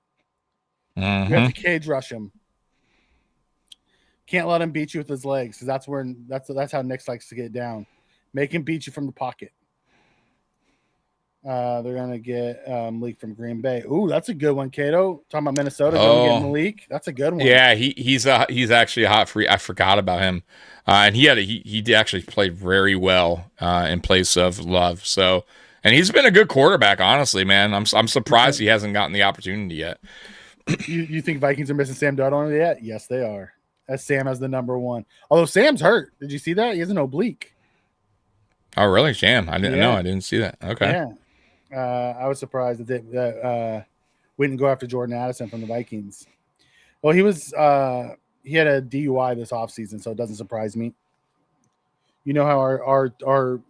Mm-hmm. We have to cage rush him. Can't let him beat you with his legs, because that's how Knicks likes to get down. Make him beat you from the pocket. They're gonna get Malik from Green Bay. Ooh, that's a good one, Cato. Talking about Minnesota, gonna get Malik. That's a good one. Yeah, he's actually a hot free. I forgot about him, and he actually played very well in place of Love. So, and he's been a good quarterback, honestly, man. I'm surprised he hasn't gotten the opportunity yet. You think Vikings are missing Sam Darnold yet? Yes, they are. As Sam has the number one. Although Sam's hurt. Did you see that? He has an oblique. Oh, really? Sam? I didn't know. I didn't see that. Okay. Yeah. I was surprised that we didn't go after Jordan Addison from the Vikings. Well, he had a DUI this offseason, so it doesn't surprise me. You know how our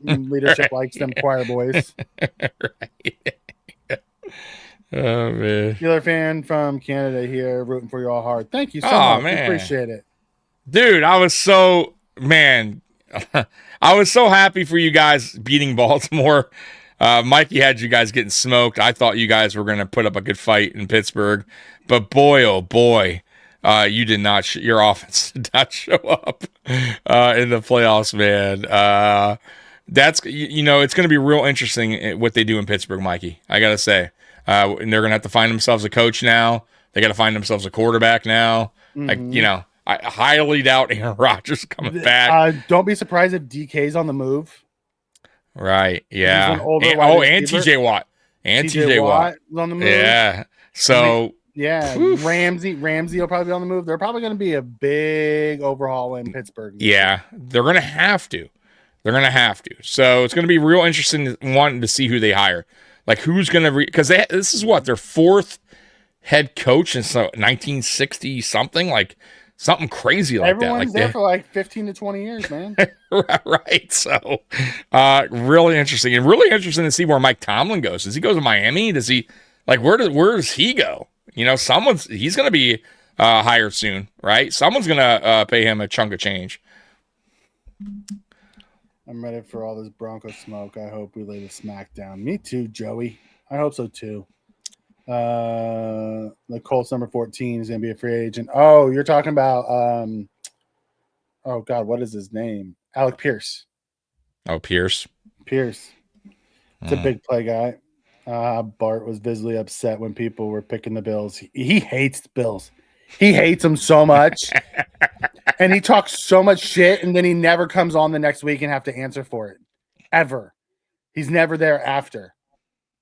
leadership likes them choir boys. Right. Oh, man. Steeler fan from Canada here, rooting for you all hard. Thank you so much. Man. Appreciate it. Dude, I was so happy for you guys beating Baltimore. Mikey had you guys getting smoked. I thought you guys were going to put up a good fight in Pittsburgh, but boy, oh boy, you did not. Your offense did not show up in the playoffs, man. That's it's going to be real interesting what they do in Pittsburgh, Mikey. I got to say, and they're going to have to find themselves a coach now. They got to find themselves a quarterback now. Mm-hmm. I highly doubt Aaron Rodgers coming back. Don't be surprised if DK's on the move. Right. Yeah. And TJ Watt. And TJ Watt on the move. Yeah. So. Ramsey will probably be on the move. They're probably going to be a big overhaul in Pittsburgh. Yeah. They're going to have to. So it's going to be real interesting wanting to see who they hire. Like who's going to because this is what their fourth head coach since 1960 something, like something crazy like Everyone's that. Everyone's there for like 15 to 20 years, man. Right. So really interesting, and really interesting to see where Mike Tomlin goes. Does he go to Miami? Does he where does he go? He's going to be hired soon, right? Someone's going to pay him a chunk of change. I'm ready for all this Bronco smoke. I hope we lay the smack down. Me too, Joey. I hope so too. The Colts number 14 is going to be a free agent. Oh, you're talking about oh God, what is his name? Alec Pierce. Oh, Pierce. It's a big play guy. Bart was visibly upset when people were picking the Bills. He hates the Bills. He hates them so much. And he talks so much shit, and then he never comes on the next week and have to answer for it. Ever. He's never there after.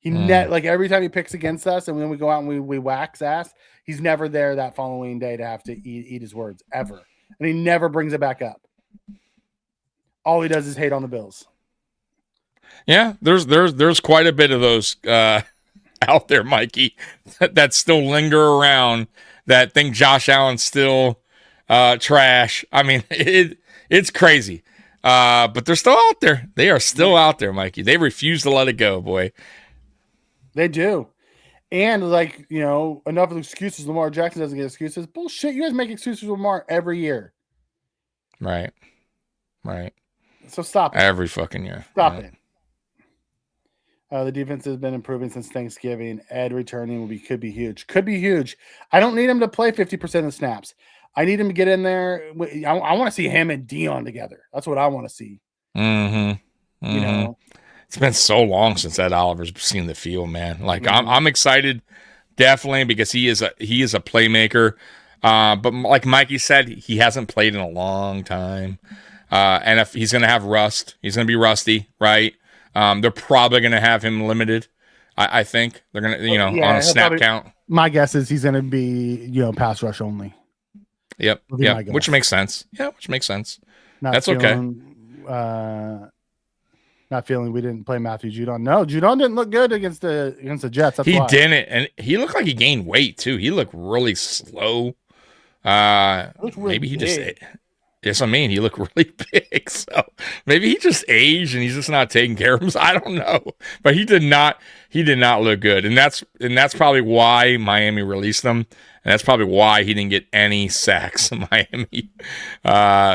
Like every time he picks against us and then we go out and we wax ass, he's never there that following day to have to eat his words ever. And he never brings it back up. All he does is hate on the Bills. Yeah, there's quite a bit of those out there, Mikey, that still linger around, that think Josh Allen's still trash. I mean, it's crazy. But they're still out there. They are still out there, Mikey. They refuse to let it go, boy. They do. And enough of excuses. Lamar Jackson doesn't get excuses. Bullshit. You guys make excuses with Lamar every year. Right. So stop it. Every fucking year. Stop it. The defense has been improving since Thanksgiving. Ed returning could be huge. Could be huge. I don't need him to play 50% of the snaps. I need him to get in there. I want to see him and Dion together. That's what I want to see. Mm-hmm. You know, it's been so long since Ed Oliver's seen the field, man. Like I'm excited, definitely, because he is a playmaker. But like Mikey said, he hasn't played in a long time. And if he's going to have rust, he's going to be rusty, right? They're probably going to have him limited. I think they're going to, on a snap count. My guess is he's going to be, pass rush only. Yep. Which makes sense. Yeah, which makes sense. That's okay. Not feeling we didn't play Matthew Judon. No, Judon didn't look good against the Jets. That's he why. didn't, and he looked like he gained weight too. He looked really slow. Maybe he just. Yes, I mean he looked really big. So maybe he just aged and he's just not taking care of him. I don't know, but he did not. He did not look good, and that's probably why Miami released him. And that's probably why he didn't get any sacks in Miami.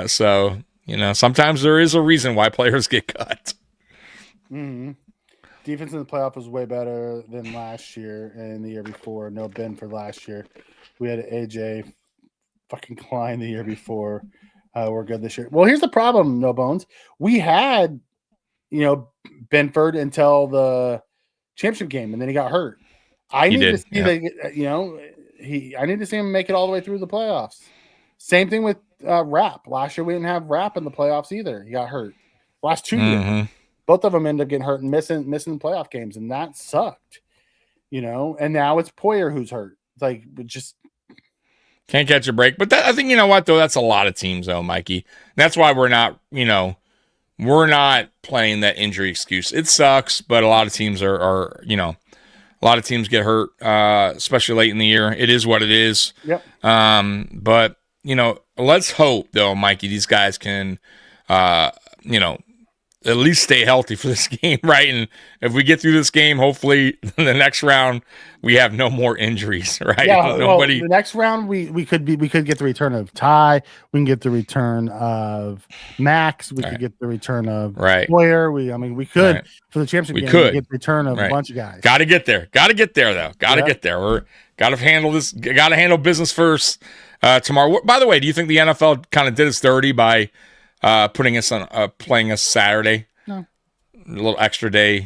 So, sometimes there is a reason why players get cut. Mm-hmm. Defense in the playoff was way better than last year and the year before. No Ben for last year. We had AJ fucking Klein the year before. We're good this year. Well, here's the problem, No Bones. We had, Benford until the championship game, and then he got hurt. I need to see I need to see him make it all the way through the playoffs. Same thing with Rapp. Last year we didn't have Rapp in the playoffs either. He got hurt. Last 2 years, both of them ended up getting hurt and missing playoff games, and that sucked. And now it's Poyer who's hurt. It's like just can't catch a break. But I think that's a lot of teams though, Mikey. That's why we're not playing that injury excuse. It sucks, but a lot of teams are a lot of teams get hurt, especially late in the year. It is what it is. Yep. But, let's hope, though, Mikey, these guys can, at least stay healthy for this game, right? And if we get through this game, hopefully the next round we have no more injuries, right? Yeah, the next round we could get the return of Ty. We can get the return of Max. We could get the return of Poyer. We could for the championship game get the return of a bunch of guys. Got to get there. Got to get there though. Got to get there. We're got to handle this. Got to handle business first tomorrow. By the way, do you think the NFL kind of did us dirty by putting us on playing us Saturday? No. A little extra day,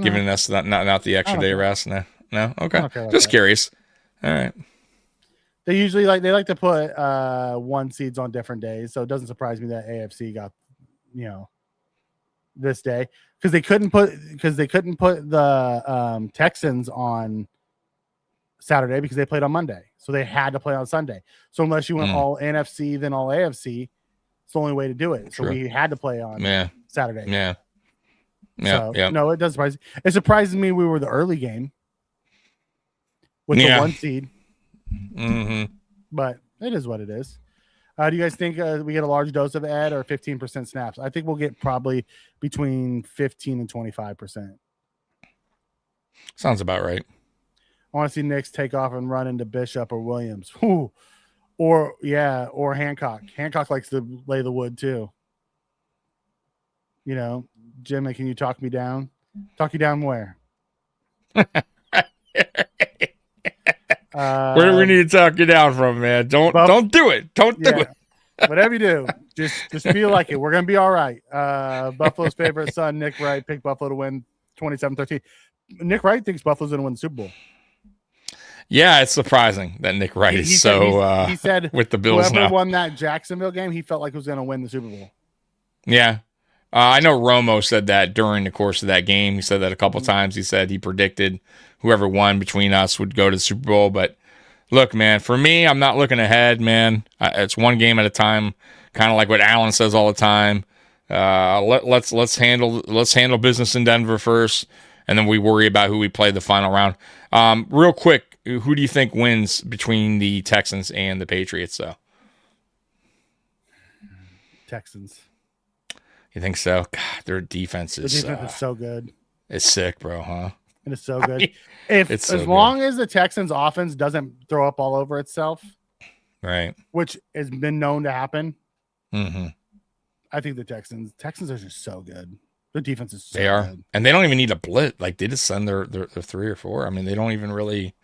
giving us not the extra day rest. No. Okay. Just curious. All right. They usually like to put 1 seeds on different days, so it doesn't surprise me that AFC got this day because they couldn't put the Texans on Saturday because they played on Monday, so they had to play on Sunday. So unless you went all NFC then all AFC, it's the only way to do it. So we had to play on Saturday. Yeah. No, it does surprise me. It surprises me we were the early game with the 1 seed. Mm-hmm. But it is what it is. Do you guys think we get a large dose of Ed or 15% snaps? I think we'll get probably between 15 and 25%. Sounds about right. I want to see Knicks take off and run into Bishop or Williams. Ooh. Or Hancock. Hancock likes to lay the wood too. Jimmy, can you talk me down? Talk you down where? Where do we need to talk you down from, man? Don't do it. Don't do it. Whatever you do, just feel like it. We're gonna be all right. Buffalo's favorite son, Nick Wright, picked Buffalo to win 27-13. Nick Wright thinks Buffalo's gonna win the Super Bowl. Yeah, it's surprising that Nick Wright is he said with the Bills whoever now. Won that Jacksonville game, he felt like he was gonna win the Super Bowl. Yeah. I know Romo said that during the course of that game. He said that a couple times. He said he predicted whoever won between us would go to the Super Bowl. But look, man, for me, I'm not looking ahead, man. It's one game at a time, kind of like what Allen says all the time. Let's handle business in Denver first, and then we worry about who we play the final round. Real quick, who do you think wins between the Texans and the Patriots, though? Texans. You think so? God, their defense is so good. It's sick, bro, huh? It is so good. As long as the Texans offense doesn't throw up all over itself, right, which has been known to happen, I think the Texans are just so good. The defense is so They are. good. And they don't even need a blitz. Like, they just send their 3 or 4. I mean, they don't even really,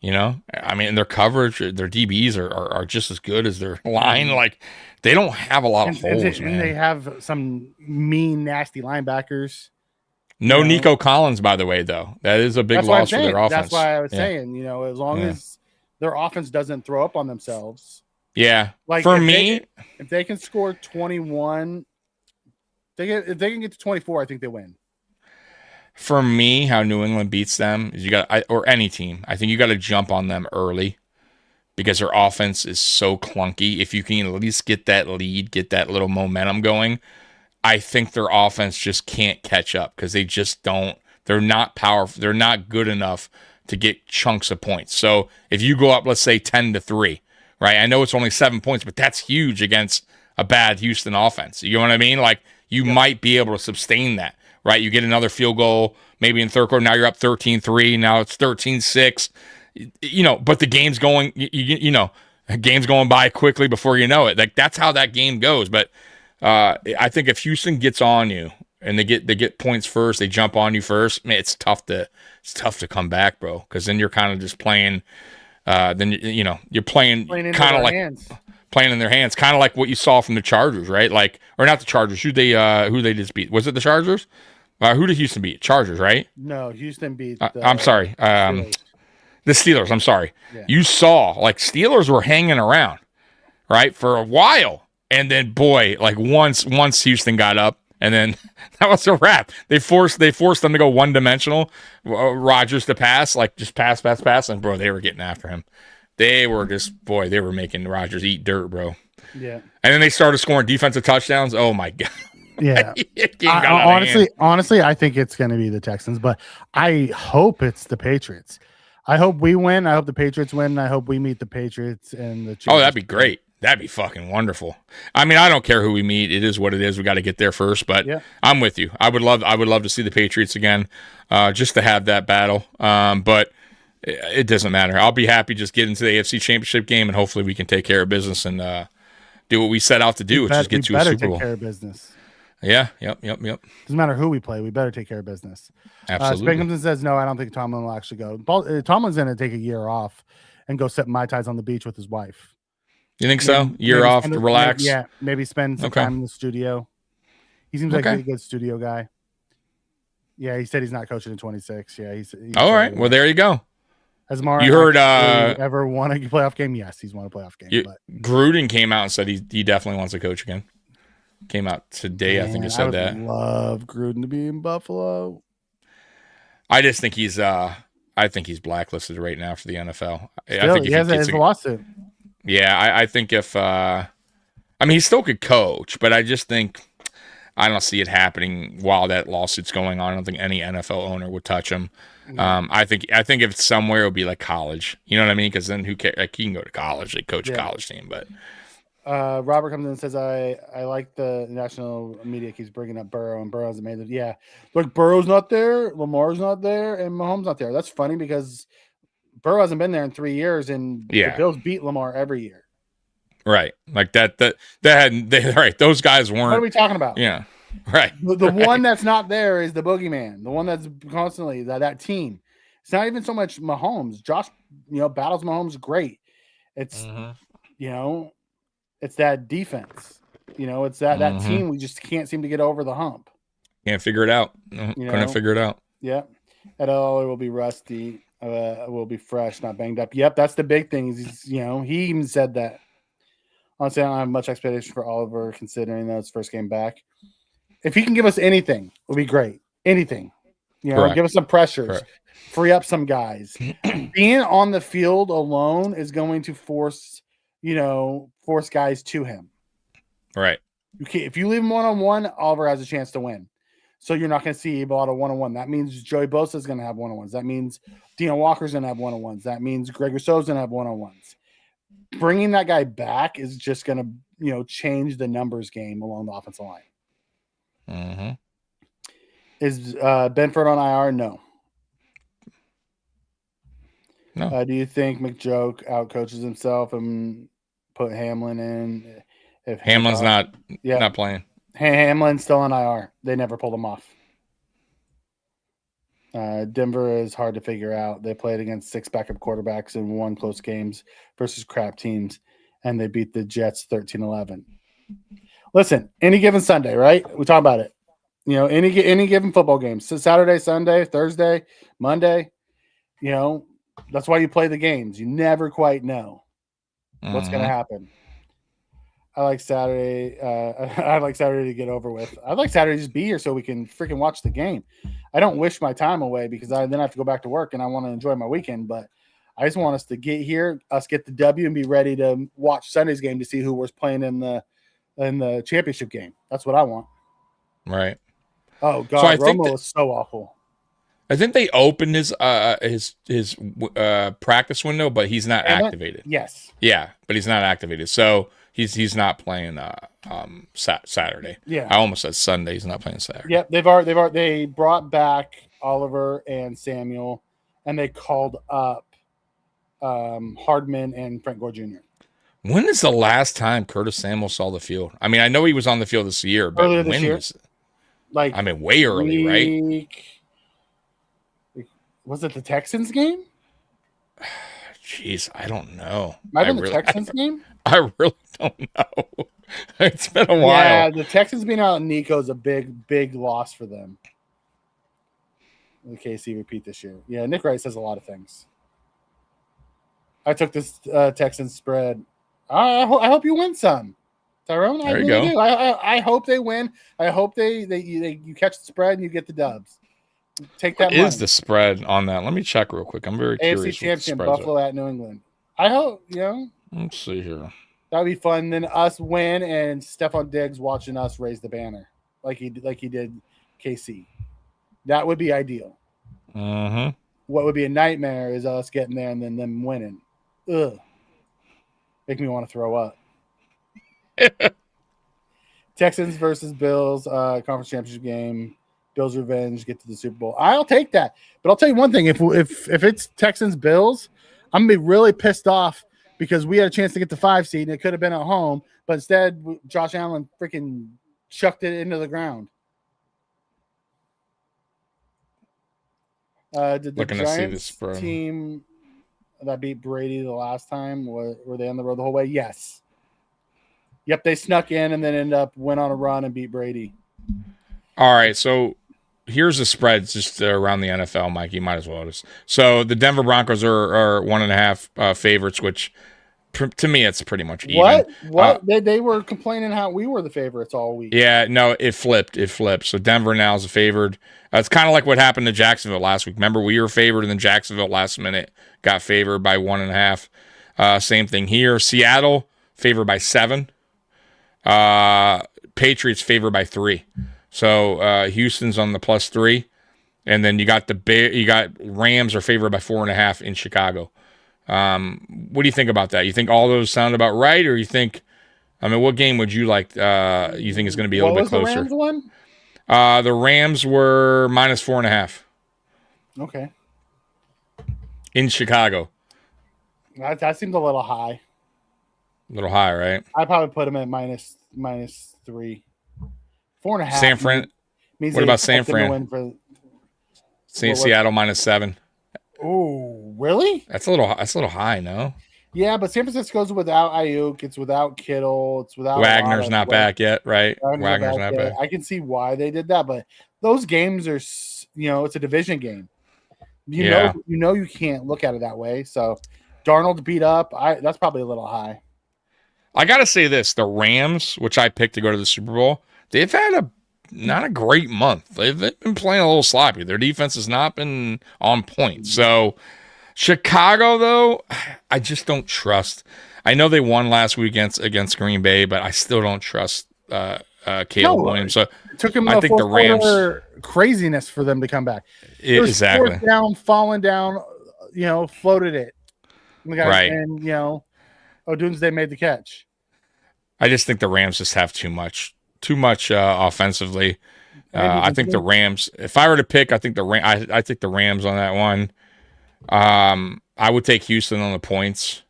I mean, their coverage, their DBs are just as good as their line. Like, they don't have a lot of holes, man. And they have some mean, nasty linebackers. No Nico Collins, by the way, though. That is a big loss for their offense. That's why I was saying, as long as their offense doesn't throw up on themselves. Yeah. Like for if me, if they can score 21, if they can get to 24, I think they win. For me, how New England beats them is or any team, I think you got to jump on them early because their offense is so clunky. If you can at least get that lead, get that little momentum going, I think their offense just can't catch up because they just don't. They're not powerful. They're not good enough to get chunks of points. So if you go up, let's say 10-3, right? I know it's only 7 points, but that's huge against a bad Houston offense. You know what I mean? Like you might be able to sustain that, right? You get another field goal, maybe in third quarter. Now you're up 13-3. Now it's 13-6. But the game's going. Game's going by quickly before you know it. Like that's how that game goes. But I think if Houston gets on you and they get points first, they jump on you first. Man, it's tough to come back, bro. Because then you're kind of just playing. You're playing kind of like playing in their hands, kind of like what you saw from the Chargers, right? Like, or not the Chargers. Who they just beat? Was it the Chargers? Who did Houston beat? Chargers, right? No, Houston beat. I'm sorry. The Steelers. I'm sorry. Yeah. You saw like Steelers were hanging around, right, for a while. And then, boy, like once Houston got up, and then that was a wrap. They forced them to go one-dimensional. Rodgers to pass, like just pass, and bro, they were getting after him. They were they were making Rodgers eat dirt, bro. Yeah. And then they started scoring defensive touchdowns. Oh my god. Yeah. Honestly, I think it's going to be the Texans, but I hope it's the Patriots. I hope we win. I hope the Patriots win. I hope we meet the Patriots and the Chiefs. Oh, that'd be great. That'd be fucking wonderful. I mean, I don't care who we meet. It is what it is. We got to get there first, but I'm with you. I would love to see the Patriots again, just to have that battle. But it doesn't matter. I'll be happy just get into the AFC Championship game, and hopefully we can take care of business and do what we set out to do, which is get to a Super Bowl. Take care of business. Yeah. Yep. Doesn't matter who we play. We better take care of business. Absolutely. Spanghamson says, no, I don't think Tomlin will actually go. Tomlin's going to take a year off and go sip Mai Tais on the beach with his wife. You think so? Year off to relax? Maybe spend some time in the studio. He seems like a good studio guy. Yeah, he said he's not coaching in 26. Yeah, he's all right. Well, there you go. Has Mara you heard ever won a playoff game? Yes, he's won a playoff game. But Gruden came out and said he definitely wants to coach again. Came out today, I think he said that. Love Gruden to be in Buffalo. I just think he's blacklisted right now for the NFL. Still, I think he has a lawsuit. Yeah, I think if he still could coach, but I just think I don't see it happening while that lawsuit's going on. I don't think any NFL owner would touch him. I think if it's somewhere, it'll be like college. You know what I mean? Because then who cares? Like, he can go to college, like coach a college team. But Robert comes in and says, I like the national media keeps bringing up Burrow, and Burrow hasn't made it. Yeah, look, Burrow's not there, Lamar's not there, and Mahomes not there. That's funny because Burrow hasn't been there in 3 years, and the Bills beat Lamar every year. Right, like that right. Those guys weren't. What are we talking about? Yeah, right. The one that's not there is the boogeyman. The one that's constantly that team. It's not even so much Mahomes. Josh, battles Mahomes great. It's it's that defense. It's that team. We just can't seem to get over the hump. Can't figure it out. Couldn't figure it out. Yeah, Edelman will be rusty. Will be fresh, not banged up. Yep, that's the big thing. He even said that. Honestly, I don't have much expectation for Oliver, considering that it's first game back. If he can give us anything, it would be great. Anything, give us some pressures, free up some guys. Being on the field alone is going to force guys to him. Right. If you leave him one-on-one, Oliver has a chance to win. So you're not going to see a lot of one-on-one. That means Joey Bosa is going to have one-on-ones. That means Deion Walker's going to have one-on-ones. That means Greg Rousseau's going to have one-on-ones. Bringing that guy back is just going to, change the numbers game along the offensive line. Mm-hmm. Is Benford on IR? No. Do you think McJoke outcoaches himself and put Hamlin in? If Hamlin's not playing. Hamlin's still on IR. They never pulled him off. Denver is hard to figure out. They played against 6 backup quarterbacks and won close games versus crap teams, and they beat the Jets 13-11. Listen, any given Sunday, right? We talk about it. Any given football game. So Saturday, Sunday, Thursday, Monday. That's why you play the games. You never quite know what's going to happen. I like Saturday. I'd like Saturday to get over with. I'd like Saturday to just be here so we can freaking watch the game. I don't wish my time away because then I have to go back to work and I want to enjoy my weekend. But I just want us to get here, get the W, and be ready to watch Sunday's game to see who was playing in the championship game. That's what I want. Right. Oh God, Romo was so awful. I think they opened his practice window, but he's not activated. Yes. Yeah, but he's not activated, so he's not playing Saturday. Yeah. I almost said Sunday. He's not playing Saturday. Yep. They brought back Oliver and Samuel, and they called up Hardman and Frank Gore Jr. When is the last time Curtis Samuel saw the field? I mean, I know he was on the field this year, but earlier this when year? was it? Way early, right? Was it the Texans game? Jeez, I don't know. Might have been the Texans game? I really don't know. It's been a while. Yeah, the Texans being out in Nico is a big loss for them. The KC repeat this year. Yeah, Nick Wright says a lot of things. I took this Texans spread. I hope you win some, Tyrone. There you go. I hope they win. I hope you catch the spread and you get the dubs. Take that. What is the spread on that? Let me check real quick. I'm very curious. AFC champion Buffalo at New England. I hope Let's see here. That'd be fun. Then us win and Stephon Diggs watching us raise the banner like he did KC. That would be ideal. Mm-hmm. What would be a nightmare is us getting there and then them winning. Ugh. Make me want to throw up. Texans versus Bills, conference championship game. Bills revenge, get to the Super Bowl. I'll take that. But I'll tell you one thing. If it's Texans Bills, I'm going to be really pissed off because we had a chance to get the 5 seed and it could have been at home. But instead, Josh Allen freaking chucked it into the ground. Did the Giants team that beat Brady the last time, were they on the road the whole way? Yes. Yep, they snuck in and then went on a run and beat Brady. All right, so here's the spreads just around the NFL, Mike. You might as well just. So the Denver Broncos are 1.5 favorites, which to me it's pretty much even. What? They were complaining how we were the favorites all week. Yeah, no, it flipped. So Denver now is a favored. It's kind of like what happened to Jacksonville last week. Remember, we were favored, and then Jacksonville last minute got favored by 1.5. Same thing here. Seattle favored by 7. Patriots favored by 3. So Houston's on the +3, and then you got Rams are favored by 4.5 in Chicago. What do you think about that? You think all those sound about right, or you think? I mean, what game would you like? You think is going to be a little bit closer? What was the Rams one? The Rams were -4.5. Okay. In Chicago. That seems a little high. A little high, right? I'd probably put them at -3. 4.5. San Fran. Means what about San Fran? Seattle -7. Oh, really? That's a little high, no? Yeah, but San Francisco's without Ayuk. It's without Kittle. It's without Wagner's not back yet, right? Wagner's not back. I can see why they did that, but those games are, it's a division game. You know, you can't look at it that way. So, Darnold beat up. That's probably a little high. I got to say this: the Rams, which I picked to go to the Super Bowl, they've had not a great month. They've been playing a little sloppy. Their defense has not been on point. So, Chicago, though, I just don't trust. I know they won last week against Green Bay, but I still don't trust Caleb Williams. So it took him I think the Rams craziness for them to come back. Exactly. Fourth down, falling down, floated it. Right. And Odunze made the catch. I just think the Rams just have too much offensively. I think the Rams. If I were to pick, I think I think the Rams on that one. I would take Houston on the points.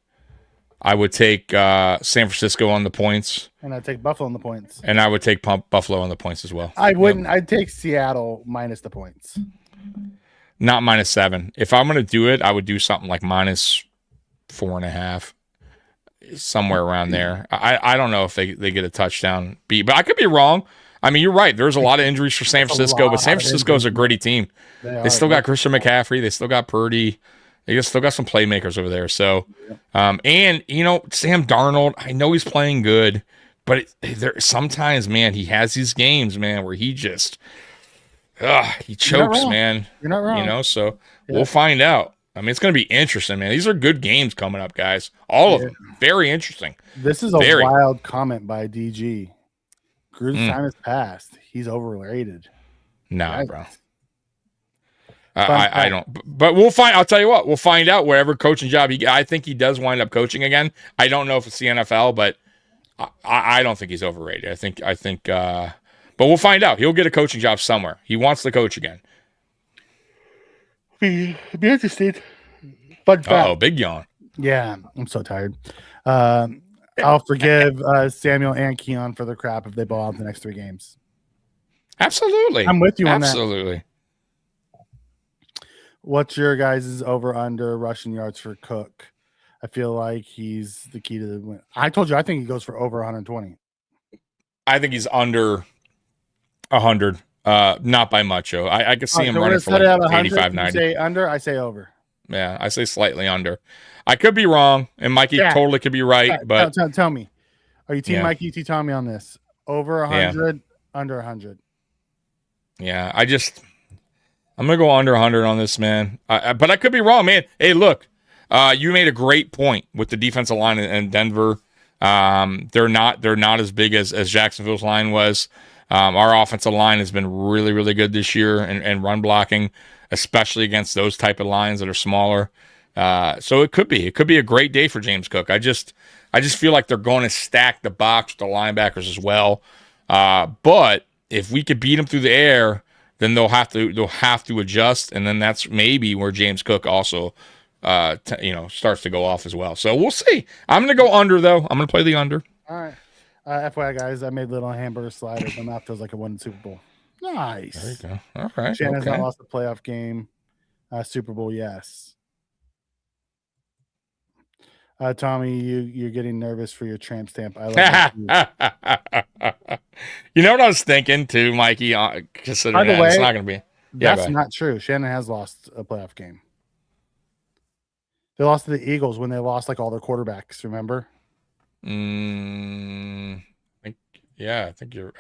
I would take San Francisco on the points. And I'd take Buffalo on the points. And I would take Buffalo on the points as well. I wouldn't. Yep. I'd take Seattle minus the points. Not -7. If I'm going to do it, I would do something like -4.5. Somewhere around there. I don't know if they get a touchdown beat, but I could be wrong. I mean, you're right. There's a lot of injuries for San Francisco, but San Francisco is a gritty team. They still got Christian McCaffrey. They still got Purdy. They still got some playmakers over there. So, and Sam Darnold, I know he's playing good, but sometimes, man, he has these games, man, where he just, he chokes, man. You're not wrong. So we'll find out. I mean, it's going to be interesting, man. These are good games coming up, guys. All of them. Very interesting. This is a wild comment by DG. Gruden's time has passed. He's overrated. Nah, bro. I don't. But we'll find. I'll tell you what. We'll find out wherever coaching job I think he does wind up coaching again. I don't know if it's the NFL, but I don't think he's overrated. I think. But we'll find out. He'll get a coaching job somewhere. He wants to coach again. Be interesting. But big yawn. Yeah, I'm so tired. I'll forgive Samuel and Keon for the crap if they ball out the next 3 games. Absolutely. I'm with you on that. Absolutely. What's your guys' over-under rushing yards for Cook? I feel like he's the key to the win. I told you I think he goes for over 120. I think he's under 100. Not by much, Joe. I could see him running for like 85, 90. You say under, I say over. Yeah, I say slightly under. I could be wrong, and Mikey totally could be right. But tell me, are you team Mikey, team Tommy on this? Over 100, under 100. Yeah, I'm gonna go under 100 on this, man. But I could be wrong, man. Hey, look, you made a great point with the defensive line in Denver. They're not as big as Jacksonville's line was. Our offensive line has been really, really good this year and run blocking, especially against those type of lines that are smaller. So it could be a great day for James Cook. I just feel like they're going to stack the box with the linebackers as well. But if we could beat them through the air, then they'll have to adjust, and then that's maybe where James Cook also starts to go off as well. So we'll see. I'm going to go under though. I'm going to play the under. All right. FYI, guys, I made little hamburger sliders. My mouth feels like I won the Super Bowl. Nice. There you go. All right. Shannon's not lost the playoff game. Super Bowl, yes. Tommy, you're getting nervous for your tramp stamp. I love You know what I was thinking too, Mikey? Considering that it's not going to be. That's not true. Shannon has lost a playoff game. They lost to the Eagles when they lost like all their quarterbacks. Remember? I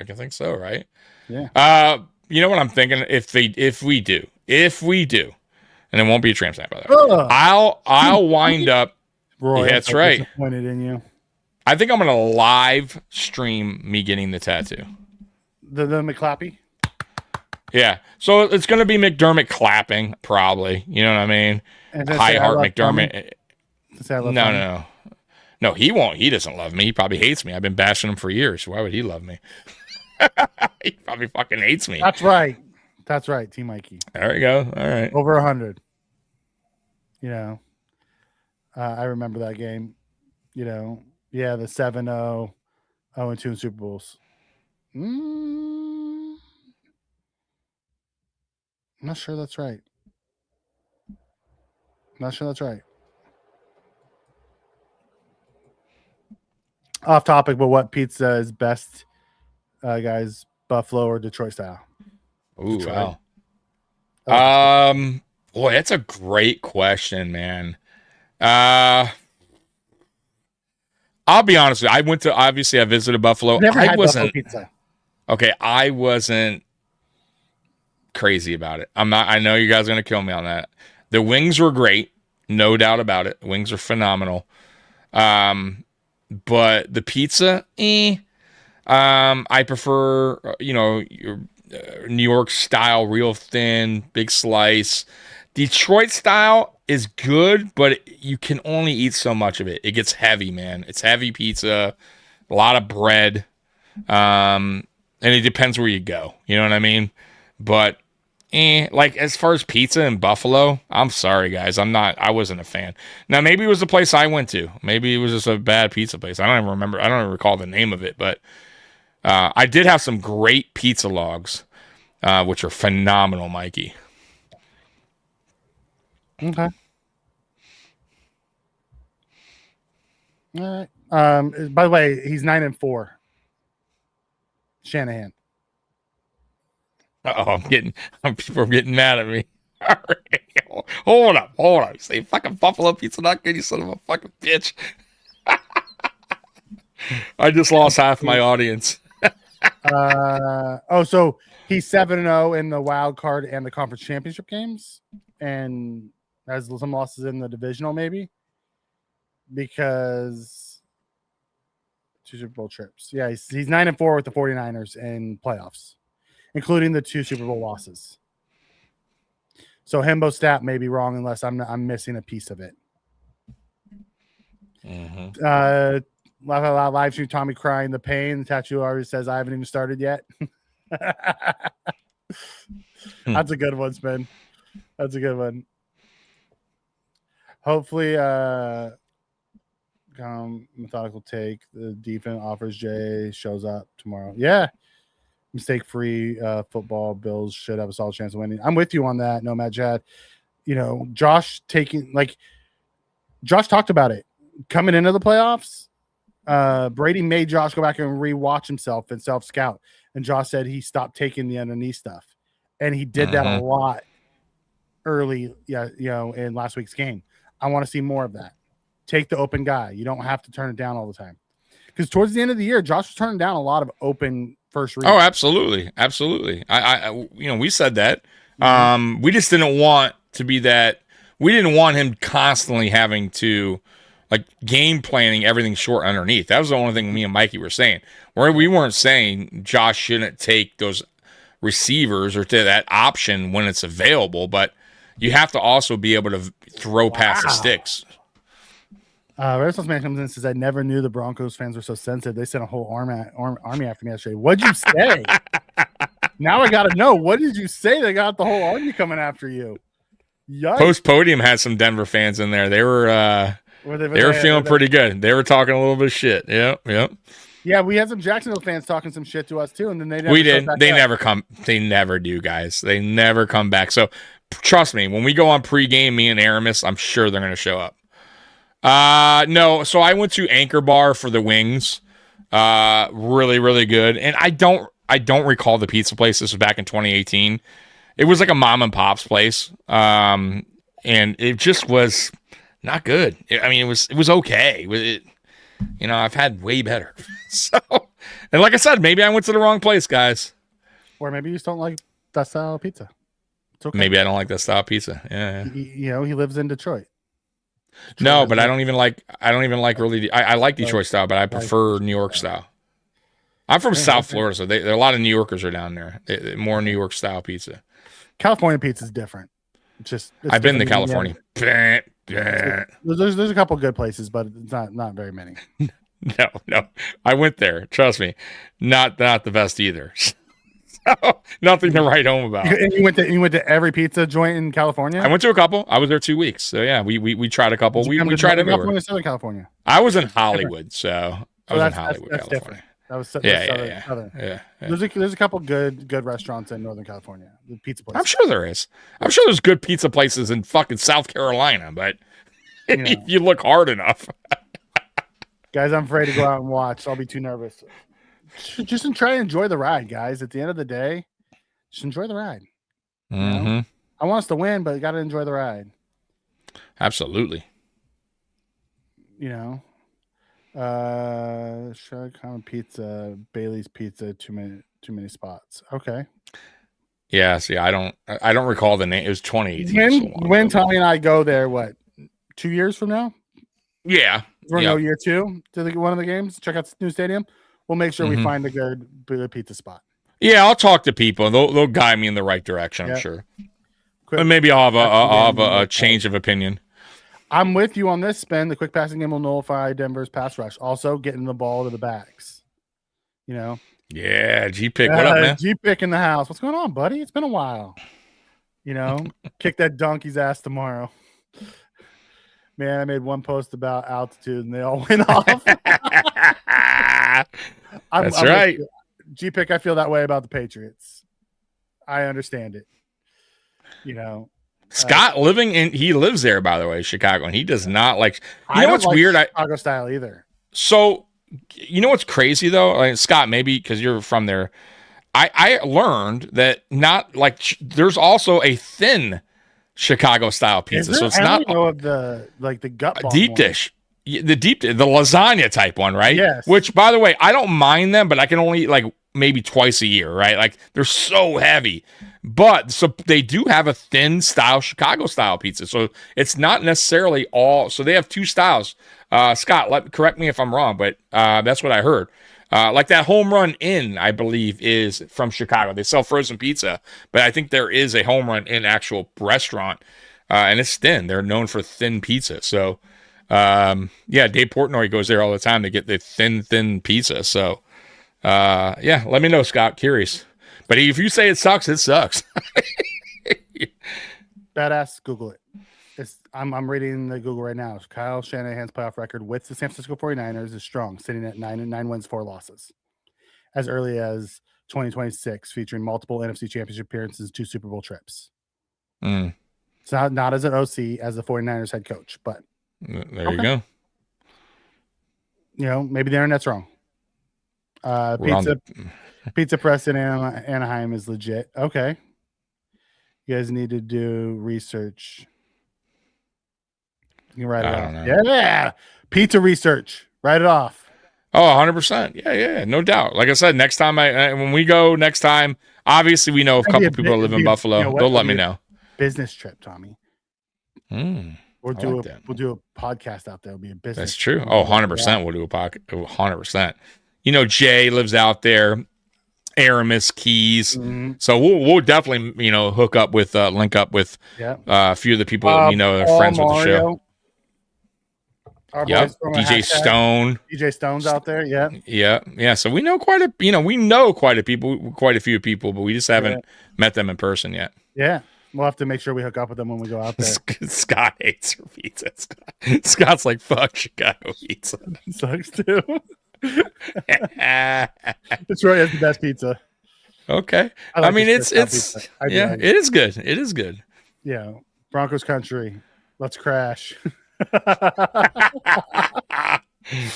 can think so, right? Yeah. You know what I'm thinking? If we do, and it won't be a tramp stamp by the way. I'll wind up. Roy, yeah, that's right. Disappointed in you. I think I'm gonna live stream me getting the tattoo. The McClappy. Yeah, so it's gonna be McDermott clapping, probably. You know what I mean? High Heart McDermott. No, he won't. He doesn't love me. He probably hates me. I've been bashing him for years. Why would he love me? He probably fucking hates me. That's right. Team Mikey. There you go. All right. Over 100. I remember that game. The 7-0, 0-2 in Super Bowls. I'm not sure that's right. Off topic, but what pizza is best, guys? Buffalo or Detroit style? Ooh, Detroit. Wow. Boy, that's a great question, man. I'll be honest with you. I visited Buffalo. I wasn't pizza. Okay, I wasn't crazy about it. I know you guys are gonna kill me on that. The wings were great, no doubt about it. The wings are phenomenal. But the pizza, I prefer your New York style, real thin, big slice. Detroit style is good, but you can only eat so much of it. It gets heavy, man. It's heavy pizza, a lot of bread, and it depends where you go. You know what I mean? But Like as far as pizza in Buffalo, I'm sorry guys, I wasn't a fan. Now maybe it was the place I went to. Maybe it was just a bad pizza place. I don't even remember. I don't even recall the name of it, but I did have some great pizza logs, which are phenomenal, Mikey. Okay. All right. By the way, he's 9-4. Shanahan. Oh, people are getting mad at me. All right. Hold up. You say fucking Buffalo pizza not good, you son of a fucking bitch. I just lost half my audience. So he's 7-0 in the wild card and the conference championship games, and has some losses in the divisional, maybe because 2 Super Bowl trips. Yeah, he's 9-4 with the 49ers in playoffs, including the 2 Super Bowl losses. So Hembo stat may be wrong unless I'm missing a piece of it. Mm-hmm. Live stream Tommy crying the pain. The tattoo artist says I haven't even started yet. That's a good one, Spin. That's a good one. Hopefully, methodical take. The defense offers Jay shows up tomorrow. Yeah. Mistake-free football. Bills should have a solid chance of winning. I'm with you on that. Nomad Chad. Josh talked about it coming into the playoffs. Brady made Josh go back and rewatch himself and self-scout, and Josh said he stopped taking the underneath stuff, and he did that a lot early. In last week's game. I want to see more of that. Take the open guy. You don't have to turn it down all the time, because towards the end of the year, Josh was turning down a lot of open first reads. Oh, absolutely. I we said that. We just didn't want to be that. We didn't want him constantly having to game planning everything short underneath. That was the only thing me and Mikey were saying. Where we weren't saying Josh shouldn't take those receivers or to that option when it's available, but you have to also be able to throw past the sticks. Renaissance Man comes in and says, I never knew the Broncos fans were so sensitive. They sent a whole army after me yesterday. What'd you say? Now I got to know. What did you say? They got the whole army coming after you. Yikes. Post Podium had some Denver fans in there. They were feeling pretty good. They were talking a little bit of shit. Yep. Yeah, we had some Jacksonville fans talking some shit to us too, and then they never come. They never do, guys. They never come back. So trust me, when we go on pregame, me and Aramis, I'm sure they're going to show up. No. So I went to Anchor Bar for the wings. Really, really good. And I don't recall the pizza place. This was back in 2018. It was like a mom and pop's place. And it just was not good. It was okay. I've had way better. So, and like I said, maybe I went to the wrong place, guys. Or maybe you just don't like that style of pizza. It's okay. Maybe I don't like that style of pizza. Yeah. He lives in Detroit. No, but I don't even like really. I like Detroit style, but I prefer New York style. I'm from South Florida, so there are a lot of New Yorkers are down there. More New York style pizza. California pizza is different. I've been to California. There's a couple good places, but it's not very many. No, I went there. Trust me, not the best either. So, nothing to write home about. And you went to every pizza joint in California? I went to a couple. I was there 2 weeks. So yeah, we tried a couple. We tried everywhere. California, Southern California. I was in Hollywood, so I was in Hollywood, that's California. Different. That was Southern. Yeah. There's a couple good restaurants in Northern California. The pizza places. I'm sure there is. I'm sure there's good pizza places in fucking South Carolina, but if you look hard enough. Guys, I'm afraid to go out and watch. I'll be too nervous. Just try and enjoy the ride, guys. At the end of the day, just enjoy the ride. Mm-hmm. I want us to win, but you got to enjoy the ride. Absolutely. Shark Common Pizza, Bailey's Pizza, too many spots. Okay. Yeah, see, I don't recall the name. It was 2018. When Tommy and I go there, what, 2 years from now? Yeah. We're going to go year 2 to one of the games. Check out the new stadium. We'll make sure we find a good pizza spot. Yeah, I'll talk to people. They'll guide me in the right direction, I'm sure. And maybe I'll have a change of opinion. I'm with you on this, Spin. The quick passing game will nullify Denver's pass rush. Also, getting the ball to the backs. Yeah, G-Pick. What up, man? G-Pick in the house. What's going on, buddy? It's been a while. You know, kick that donkey's ass tomorrow. Man, I made one post about altitude and they all went off. That's right. G-Pick, I feel that way about the Patriots. I understand it. You know, Scott he lives there, by the way, Chicago, and he does not like. You know what's like weird? Chicago style either. So, you know what's crazy though, like, Scott? Maybe because you're from there. I learned that not like there's also a thin Chicago style pizza, so it's not of the gut bomb deep one. dish. The lasagna type one, right? Yes. Which, by the way, I don't mind them, but I can only eat like maybe twice a year, right? Like they're so heavy. But so they do have a thin style Chicago style pizza. So it's not necessarily all. So they have two styles. Scott, correct me if I'm wrong, but that's what I heard. Like that Home Run Inn, I believe, is from Chicago. They sell frozen pizza, but I think there is a Home Run Inn actual restaurant, and it's thin. They're known for thin pizza. So, yeah, Dave Portnoy goes there all the time to get the thin pizza. So, yeah, let me know, Scott. Curious. But if you say it sucks, it sucks. Badass. Google it. I'm reading the Google right now. Kyle Shanahan's playoff record with the San Francisco 49ers is strong, sitting at 9 wins, 4 losses. As early as 2026, featuring multiple NFC Championship appearances, 2 Super Bowl trips. It's not as an OC as the 49ers head coach, but there you go. You know, maybe the internet's wrong. Pizza Press in Anaheim is legit. Okay. You guys need to do research. You can write it off. Yeah. Pizza research. Write it off. Oh, 100%. Yeah. No doubt. Like I said, next time when we go next time, obviously we know a couple people that live in Buffalo. They'll let me know. Business trip, Tommy. We'll do a podcast out there. It'll be a business. That's true. Oh, 100%. We'll do a podcast. 100%. You know, Jay lives out there. Aramis, Keys. So we'll definitely, hook up with, link up with a few of the people that we know that are friends with the show. Yep. DJ Stone. DJ Stone's out there. Yeah. Yeah. So we know quite a few people, but we just haven't met them in person yet. Yeah. We'll have to make sure we hook up with them when we go out there. Scott hates her pizza. Scott's like, fuck Chicago pizza. It sucks too. Detroit has the best pizza. Okay. I mean, it is good. It is good. Yeah. Broncos country. Let's crash.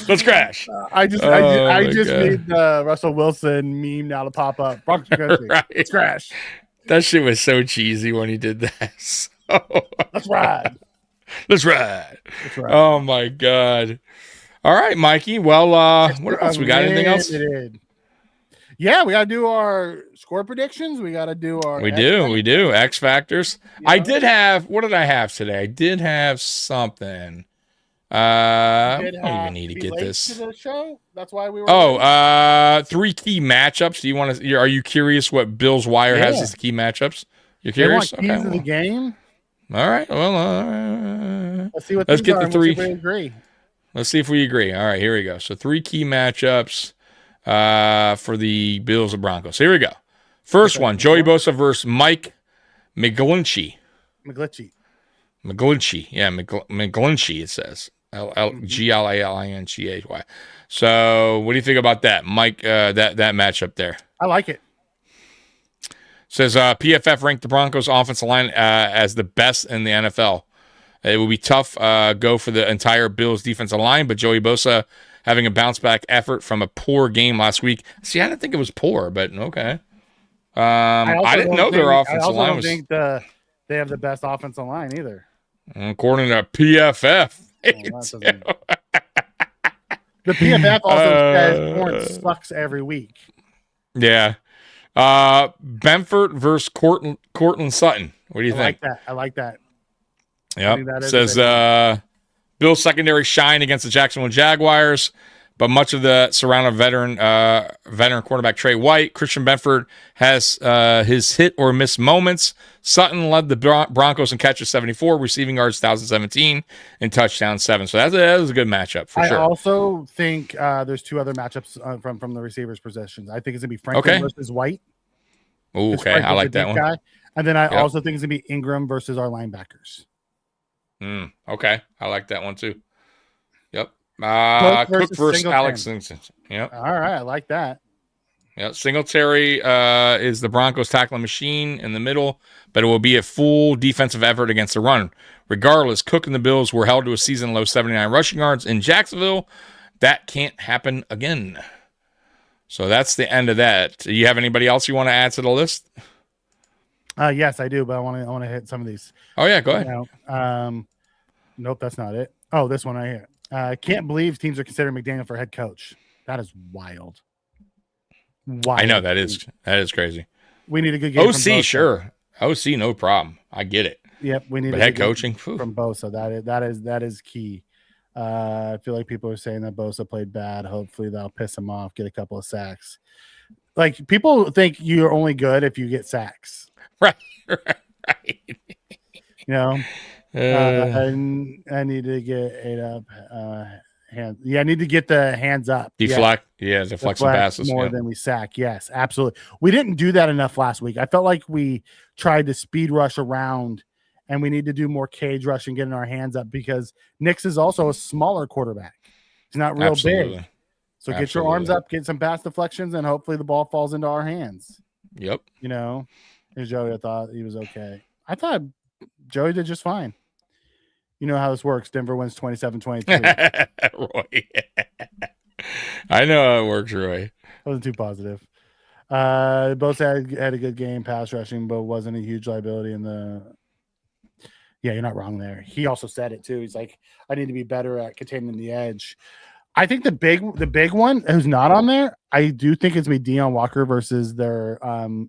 Let's crash. I just need the Russell Wilson meme now to pop up. Broncos country. Right. Let's crash. That shit was so cheesy when he did that. Let's ride. Let's ride. Oh my God. All right, Mikey. Well, what else? We got anything else? Yeah, we got to do our score predictions. We got to do our. We do. X Factors. Yeah. I did have. What did I have today? I did have something. I don't even need to get this. To the show? That's why we were. 3 key matchups. Do you want to? Are you curious what Bill's Wire has as the key matchups? You're curious? Okay. Keys of the game. All right. Well, let's see what. Let's get the 3. We agree. Let's see if we agree. All right, here we go. So 3 key matchups for the Bills and Broncos. Here we go. First one, Joey Bosa versus Mike McGlinchey. McGlinchey. Yeah, McGlinchey, it says. Glinchihy. So what do you think about that, Mike, that matchup there? I like it. Says PFF ranked the Broncos offensive line as the best in the NFL. It will be tough go for the entire Bills defensive line, but Joey Bosa having a bounce back effort from a poor game last week. See, I didn't think it was poor, but okay. I didn't know their offensive line was. I don't think they have the best offensive line either. According to PFF. The PFF also says Lawrence sucks every week. Yeah. Benford versus Cortland Sutton. What do you think? I like that. Yep. Says Bill's secondary shine against the Jacksonville Jaguars, but much of the surrounding veteran quarterback Trey White. Christian Benford has his hit or miss moments. Sutton led the Broncos in catches 74, receiving yards 1,017, and touchdown 7. So that was a good matchup for sure. I also think there's 2 other matchups from the receivers' positions. I think it's gonna be Franklin versus White. Oh, okay. I like that one. Guy. And then I also think it's going to be Ingram versus our linebackers. Okay. I like that one too. Yep. Cook versus Alex Singleton. Yep. All right. I like that. Yeah, Singletary is the Broncos tackling machine in the middle, but it will be a full defensive effort against the run. Regardless, Cook and the Bills were held to a season-low 79 rushing yards in Jacksonville. That can't happen again. So that's the end of that. Do you have anybody else you want to add to the list? Yes, I do, but I want to hit some of these. Oh, yeah, go ahead. Nope, that's not it. Oh, this one right here. Can't believe teams are considering McDaniel for head coach. That is wild. I know that is crazy. We need a good game. OC, sure. OC, no problem. I get it. Yep, we need head coaching from Bosa. That is key. I feel like people are saying that Bosa played bad. Hopefully, that'll piss him off. Get a couple of sacks. Like people think you're only good if you get sacks. Right. You know, I need to get 8 up. Hands. Yeah, I need to get the hands up. Deflect. Yeah, deflect some passes. More than we sack. Yes, absolutely. We didn't do that enough last week. I felt like we tried to speed rush around, and we need to do more cage rush and getting our hands up because Nix is also a smaller quarterback. He's not real big. So get your arms up, get some pass deflections, and hopefully the ball falls into our hands. Yep. You know, here's Joey. I thought he was okay. I thought Joey did just fine. You know how this works. Denver wins 27-23. Roy. I know how it works, Roy. Wasn't too positive. Both had a good game pass rushing, but wasn't a huge liability in the. Yeah, you're not wrong there. He also said it too. He's like, I need to be better at containing the edge. I think the big one who's not on there, I do think it's gonna be Deion Walker versus their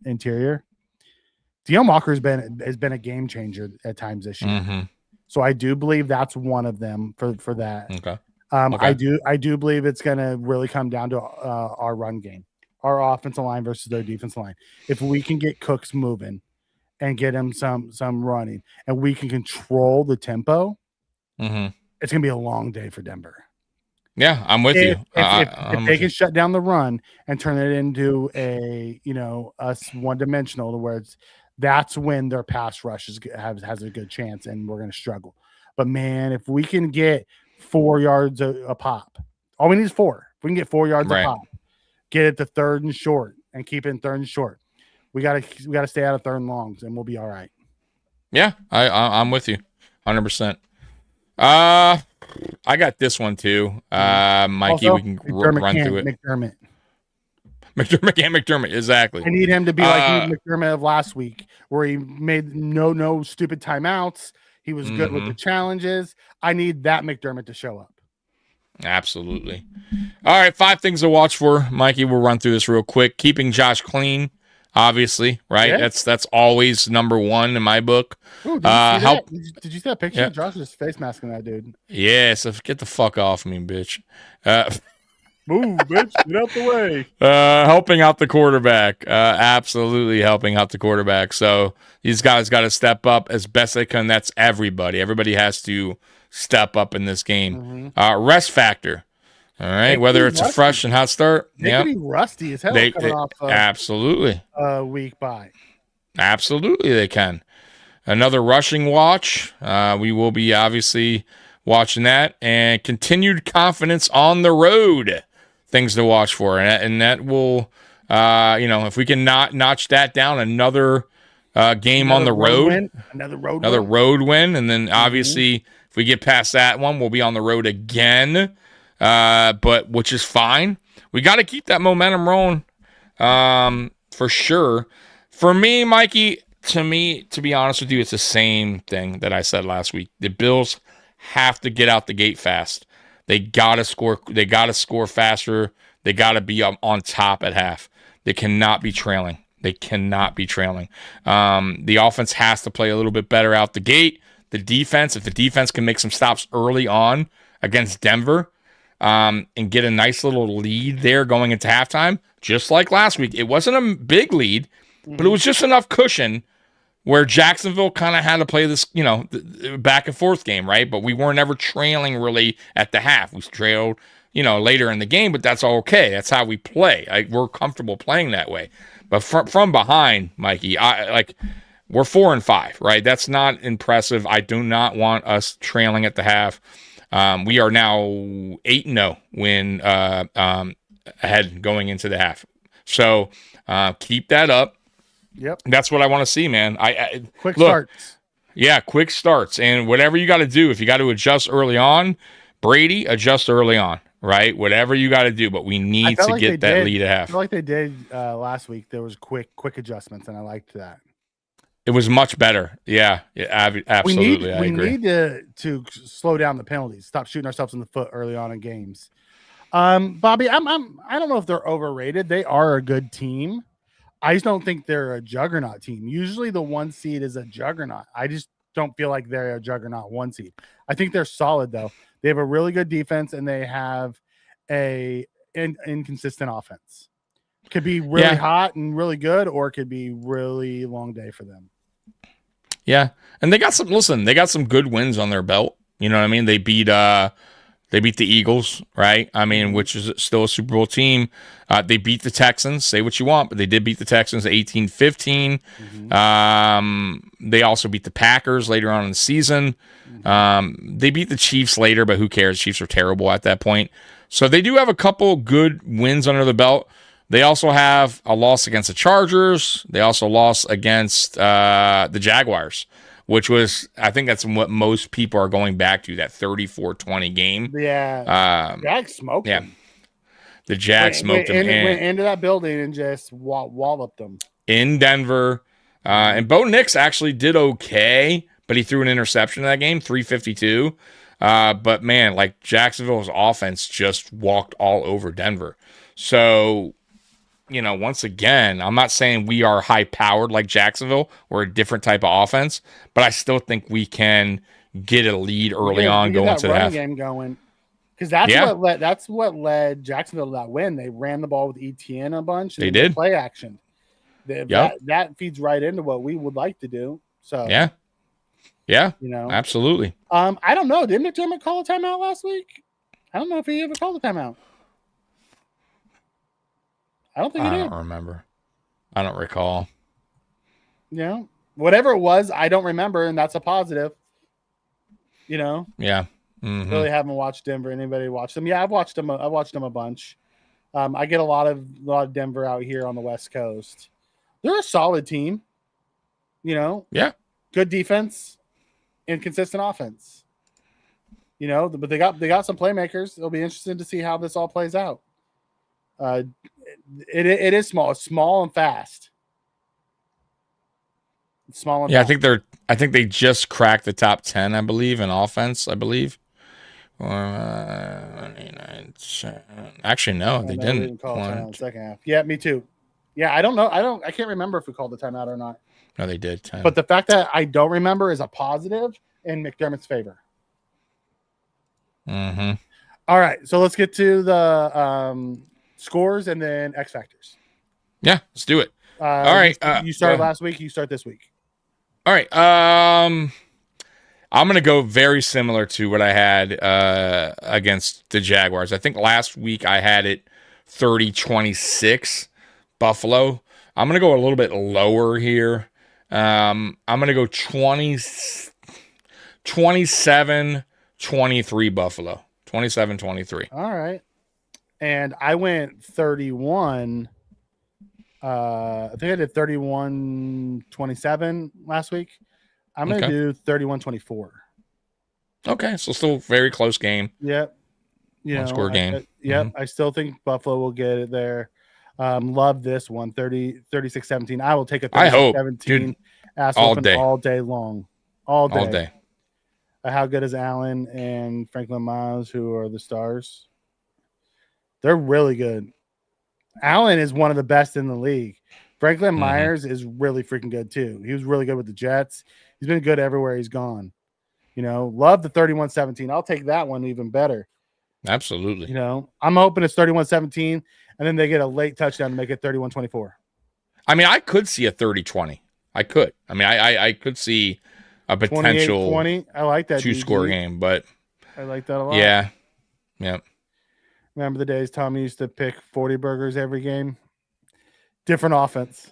interior. Deion Walker has been a game changer at times this year. Mm-hmm. So I do believe that's one of them for that. Okay. I do believe it's going to really come down to our run game, our offensive line versus their defensive line. If we can get Cooks moving and get him some running, and we can control the tempo, it's going to be a long day for Denver. Yeah, I'm with you. If they can shut down the run and turn it into a us one dimensional to where that's when their pass rush has a good chance, and we're going to struggle. But man, if we can get 4 yards a pop, all we need is 4. If we can get 4 yards a pop, get it to 3rd and short, and keep it in 3rd and short. We gotta stay out of 3rd and longs, and we'll be all right. Yeah, I'm with you, 100%. I got this one too, Mikey. Also, we can run through it. McDermott, exactly. I need him to be like McDermott of last week, where he made no stupid timeouts. He was good with the challenges. I need that McDermott to show up. Absolutely. All right, 5 things to watch for, Mikey. We'll run through this real quick. Keeping Josh clean, obviously, right? Yeah. That's always number 1 in my book. Ooh, did you see that picture? Yeah. Josh is face masking that dude. Yeah, so get the fuck off me, bitch. Move, bitch. Get out the way. Helping out the quarterback. Absolutely helping out the quarterback. So these guys got to step up as best they can. That's everybody. Everybody has to step up in this game. Rest factor. All right. Whether it's a fresh and hot start. They could be rusty as hell coming off absolutely a week by. Absolutely they can. Another rushing watch. We will be obviously watching that. And continued confidence on the road. Things to watch for, and that will, if we can not notch that down, another game on the road, another road win, and then obviously if we get past that one, we'll be on the road again, but which is fine. We got to keep that momentum rolling, for sure. For me, Mikey, to be honest with you, it's the same thing that I said last week. The Bills have to get out the gate fast. They gotta score. They gotta score faster. They gotta be on top at half. They cannot be trailing. The offense has to play a little bit better out the gate. The defense, if the defense can make some stops early on against Denver, and get a nice little lead there going into halftime, just like last week. It wasn't a big lead, but it was just enough cushion where Jacksonville kind of had to play this, back and forth game, right? But we weren't ever trailing really at the half. We trailed later in the game, but that's all okay. That's how we play. We're comfortable playing that way. But from behind, Mikey, we're 4-5, right? That's not impressive. I do not want us trailing at the half. We are now 8-0 when ahead going into the half. So keep that up. Yep. That's what I want to see, man. Quick starts. Yeah, quick starts. And whatever you got to do, if you got to adjust early on, Brady, adjust early on, right? Whatever you got to do, but we need to get that lead at half. I feel like they did last week. There was quick adjustments, and I liked that. It was much better. Yeah, absolutely. We need to slow down the penalties. Stop shooting ourselves in the foot early on in games. Bobby, I don't know if they're overrated. They are a good team. I just don't think they're a juggernaut team. Usually the 1 seed is a juggernaut. I just don't feel like they're a juggernaut 1 seed. I think they're solid though. They have a really good defense and they have a inconsistent offense. Could be really hot and really good, or it could be really long day for them. Yeah. And they got some good wins on their belt. You know what I mean? They beat the Eagles, right? I mean, which is still a Super Bowl team. They beat the Texans. Say what you want, but they did beat the Texans 18-15. They also beat the Packers later on in the season. They beat the Chiefs later, but who cares? Chiefs are terrible at that point. So they do have a couple good wins under the belt. They also have a loss against the Chargers. They also lost against the Jaguars, which was, I think that's what most people are going back to, that 34-20 game. Yeah. Jags smoked them. The Jags smoked them. Went into that building and just walloped them. In Denver. And Bo Nix actually did okay, but he threw an interception in that game, 352. But, man, like Jacksonville's offense just walked all over Denver. So, once again, I'm not saying we are high-powered like Jacksonville. We're a different type of offense, but I still think we can get a lead early on going to the half. Game going, because that's what led Jacksonville to that win. They ran the ball with ETN a bunch. They did play action. That feeds right into what we would like to do. So yeah, absolutely. I don't know. Didn't McDermott call a timeout last week? I don't know if he ever called a timeout. I don't think he did. I don't remember. I don't recall. Whatever it was, I don't remember, and that's a positive. Yeah. Mm-hmm. Really haven't watched Denver. Anybody watch them? Yeah, I've watched them. I watched them a bunch. I get a lot of Denver out here on the West Coast. They're a solid team. Yeah. Good defense, inconsistent offense. But they got some playmakers. It'll be interesting to see how this all plays out. It is small. It's small and fast. It's small and fast. I think they just cracked the top 10, I believe, in offense, I believe. Actually, no, they didn't. Second half. Yeah, me too. Yeah, I don't know. I can't remember if we called the timeout or not. No, they did. 10. But the fact that I don't remember is a positive in McDermott's favor. Mm-hmm. All right, so let's get to the scores and then X factors. Yeah, let's do it. All right. You started last week. You start this week. All right. I'm going to go very similar to what I had against the Jaguars. I think last week I had it 30-26 Buffalo. I'm going to go a little bit lower here. I'm going to go 27-23 Buffalo. 27-23. All right. And I went 31. I think I did 31-27 last week. I'm going to do 31-24. Okay. So still very close game. Yep. One-score game. Yep. Mm-hmm. I still think Buffalo will get it there. Love this one. 36-17. I will take a 36-17 all day long. All day. How good is Allen and Franklin Miles, who are the stars? They're really good. Allen is one of the best in the league. Franklin Myers is really freaking good too. He was really good with the Jets. He's been good everywhere he's gone. Love the 31-17. I'll take that one even better. Absolutely. I'm hoping it's 31-17, and then they get a late touchdown to make it 31-24. I mean, I could see a 30-20. I could. I mean, I could see a potential 28-20. I like that 2-score game, but I like that a lot. Yeah. Yeah. Remember the days Tommy used to pick 40 burgers every game? Different offense.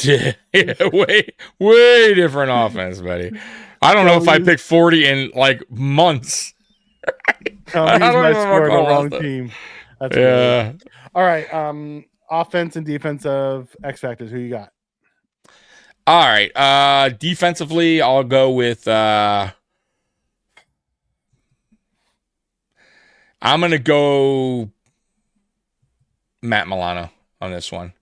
Yeah, way different offense, buddy. I don't know if I picked 40 in like months. Tommy might score the wrong team. That's yeah. Weird. All right. Offense and defensive X factors. Who you got? All right. Defensively, I'll go with I'm gonna go Matt Milano on this one.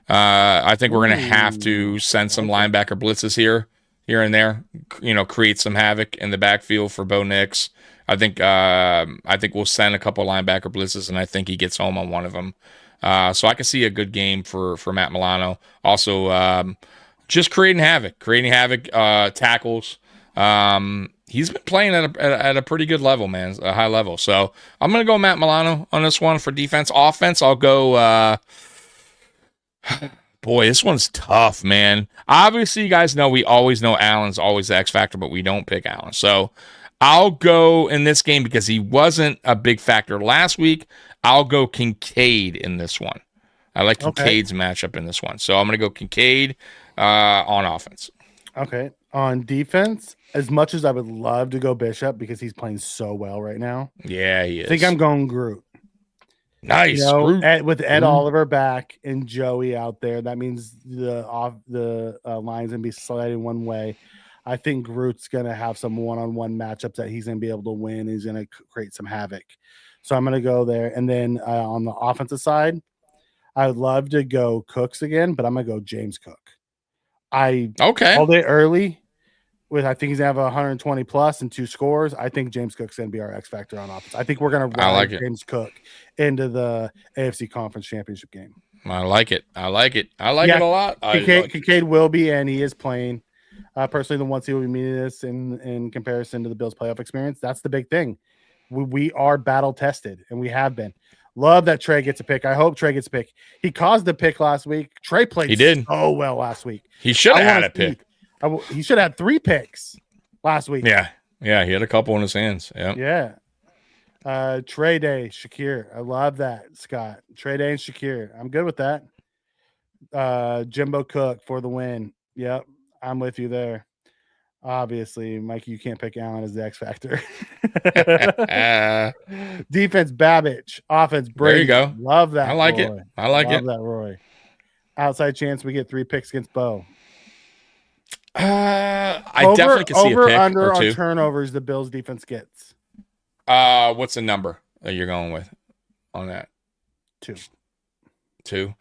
I think we're gonna have to send some linebacker blitzes here and there. Create some havoc in the backfield for Bo Nix. I think we'll send a couple linebacker blitzes, and I think he gets home on one of them. So I can see a good game for Matt Milano. Also, just creating havoc, tackles. He's been playing at a pretty good level, man, a high level. So I'm gonna go Matt Milano on this one for defense. Offense, I'll go. Boy, this one's tough, man. Obviously, you guys know we always know Allen's always the X factor, but we don't pick Allen. So I'll go in this game because he wasn't a big factor last week. I'll go Kincaid in this one. I like Kincaid's matchup in this one. So I'm going to go Kincaid on offense. Okay. On defense, as much as I would love to go Bishop because he's playing so well right now. Yeah, he is. I think I'm going Groot. Nice. With Ed Oliver back and Joey out there, that means the line's going to be sliding one way. I think Groot's going to have some one-on-one matchups that he's going to be able to win. He's going to create some havoc. So I'm going to go there. And then on the offensive side, I would love to go Cooks again, but I'm going to go James Cook. All day early I think he's going to have 120 plus and 2 scores. I think James Cook's going to be our X factor on offense. I think we're going to ride James Cook into the AFC Conference Championship game. I like it. I like it a lot. Kincaid will be, and he is playing. Personally, the ones he will be meeting this in comparison to the Bills' playoff experience. That's the big thing. We are battle tested, and we have been. Love that Trey gets a pick. I hope Trey gets a pick. He caused a pick last week. Trey played so well last week. He should have had a pick. He should have had 3 picks last week. Yeah, he had a couple in his hands. Yeah. Trey Day, Shakir. I love that, Scott. Trey Day and Shakir. I'm good with that. Jimbo Cook for the win. Yep, I'm with you there. Obviously, Mikey, you can't pick Allen as the X factor. Defense, Babbage. Offense, Brady. There you go. Love that. I like it. I like Love that, Roy. Outside chance we get 3 picks against Bo. I definitely can see a pick under or 2. on turnovers the Bills defense gets. What's the number that you're going with on that? 2.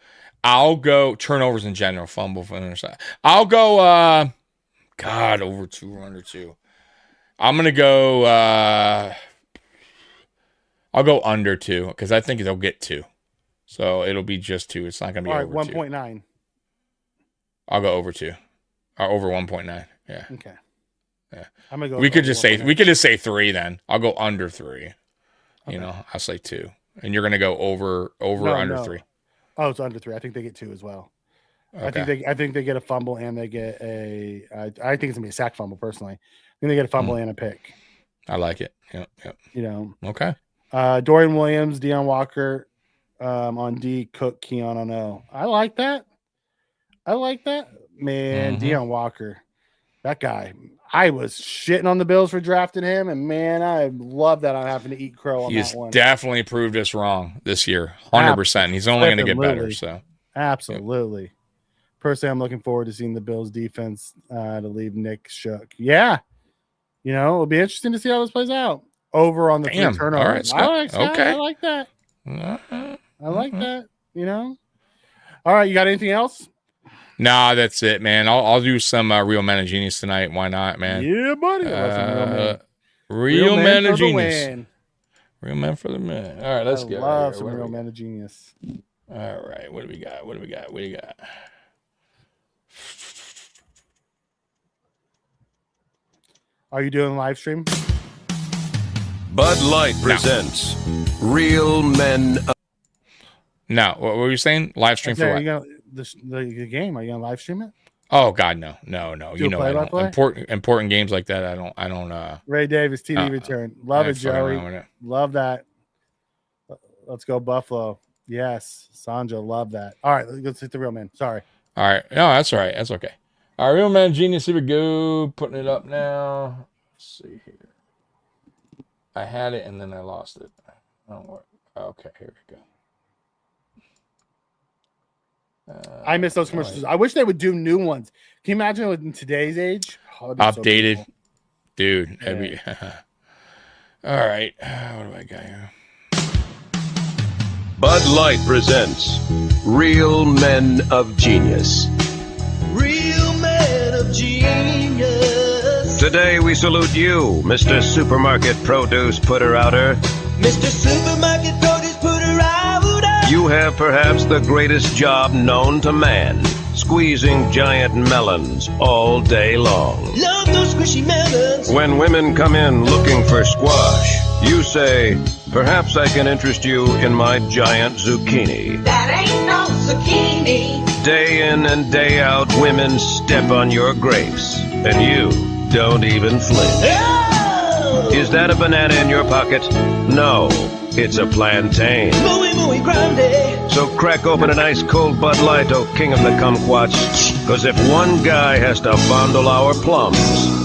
I'll go turnovers in general, fumble for interception. I'll go over 2 or under 2. I'm gonna go I'll go under 2 because I think they'll get 2. So it'll be just 2. It's not gonna be all over right, 2. 1.9. I'll go over 2. Or over 1.9. Yeah. Okay. Yeah. I'm gonna go. We could just say 3 then. I'll go under 3. Okay. I'll say 2. And you're gonna go over under 3. Oh, it's under 3. I think they get 2 as well. Okay. I think they get a fumble and they get I think it's gonna be a sack fumble personally. I think they get a fumble and a pick. I like it. Yep. Okay. Dorian Williams, Deion Walker on D, Cook, Keon on O. I like that. Man, Deion Walker. That guy. I was shitting on the Bills for drafting him, and man, I love that I'm having to eat crow on that one. He's definitely proved us wrong this year. 100%. He's only going to get better. So absolutely. Yep. Personally, I'm looking forward to seeing the Bills defense to leave Nick shook. Yeah. It'll be interesting to see how this plays out. Over on the 3 turnovers. All right, I like that. I like that. All right, you got anything else? Nah, that's it, man. I'll do some Real Men of Genius tonight. Why not, man? Yeah, buddy. Real Men of Genius. Real Men for the men. All right, let's go. Love some Real Men of Genius. All right, what do we got? What do you got? Are you doing a live stream? Bud Light presents Real Men. No, what were you saying? Live stream for what? The game. Are you gonna live stream it? Oh God, no. I don't. Important games like that. I don't. Ray Davis TV return. Love it, Joey. Love that. Let's go Buffalo. Yes, Sandra, love that. All right, let's hit the real man. Sorry. All right. No, that's all right. That's okay. All right, real man genius. Here we go. Putting it up now. Let's see here. I had it and then I lost it. Don't worry. Okay, here we go. I miss those commercials. Right. I wish they would do new ones. Can you imagine in today's age? Updated. So dude. Yeah. All right. What do I got here? Bud Light presents Real Men of Genius. Real men of genius. Today we salute you, Mr. Supermarket Produce Putter-Outer. Mr. Supermarket Produce Putter-Outer. You have perhaps the greatest job known to man, squeezing giant melons all day long. Love those squishy melons. When women come in looking for squash, you say, perhaps I can interest you in my giant zucchini. That ain't no zucchini. Day in and day out, women step on your grapes, and you don't even flinch. Oh! Is that a banana in your pocket? No, it's a plantain. Muy, muy grande. So crack open an ice cold Bud Light, oh king of the kumquats. Cause if one guy has to fondle our plums,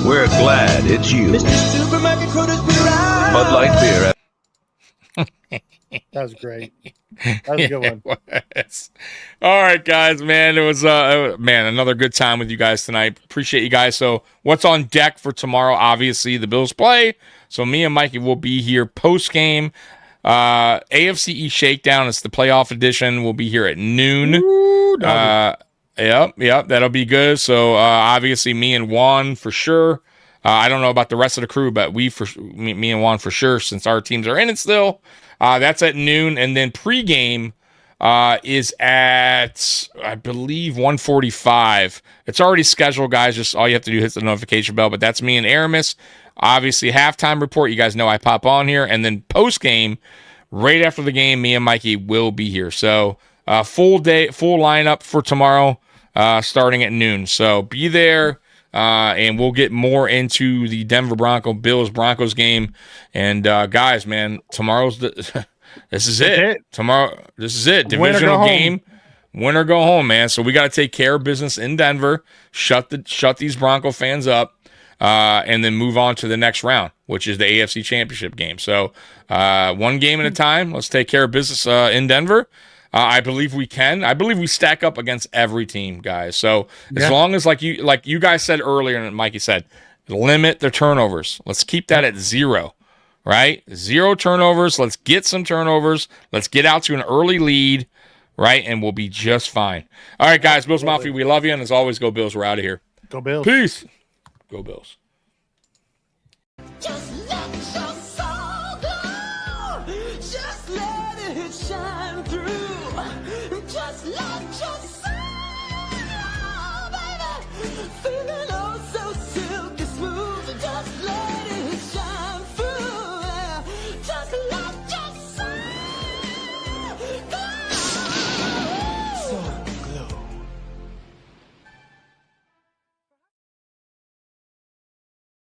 we're glad it's you. Mr. Supermarket Produce Putter-Outer. Bud Light beer. That was great. That was a good one. All right, guys, man. It was another good time with you guys tonight. Appreciate you guys. So what's on deck for tomorrow? Obviously, the Bills play. So me and Mikey will be here post-game. AFC East Shakedown. It's the playoff edition. We'll be here at noon. Ooh, Yep, that'll be good. So obviously me and Juan for sure. I don't know about the rest of the crew, but me and Juan for sure, since our teams are in it still. That's at noon, and then pregame is at, I believe, 1:45. It's already scheduled, guys. Just all you have to do is hit the notification bell. But that's me and Aramis. Obviously, halftime report. You guys know I pop on here, and then postgame, right after the game, me and Mikey will be here. So full lineup for tomorrow, starting at noon. So be there. And we'll get more into the Denver Broncos game. And guys, man, tomorrow's this is it. Tomorrow, this is it. Divisional game. Win or go home, man. So we got to take care of business in Denver. Shut these Bronco fans up, and then move on to the next round, which is the AFC Championship game. So one game at a time. Let's take care of business in Denver. I believe we can. I believe we stack up against every team, guys. So as long as, like you guys said earlier, and Mikey said, limit the turnovers. Let's keep that at 0, right? 0 turnovers. Let's get some turnovers. Let's get out to an early lead, right? And we'll be just fine. All right, guys. Bills Mafia, we love you. And as always, go Bills. We're out of here. Go Bills. Peace. Go Bills. Just let your soul go. Just let it shine through. Just let your soul, baby, feel it.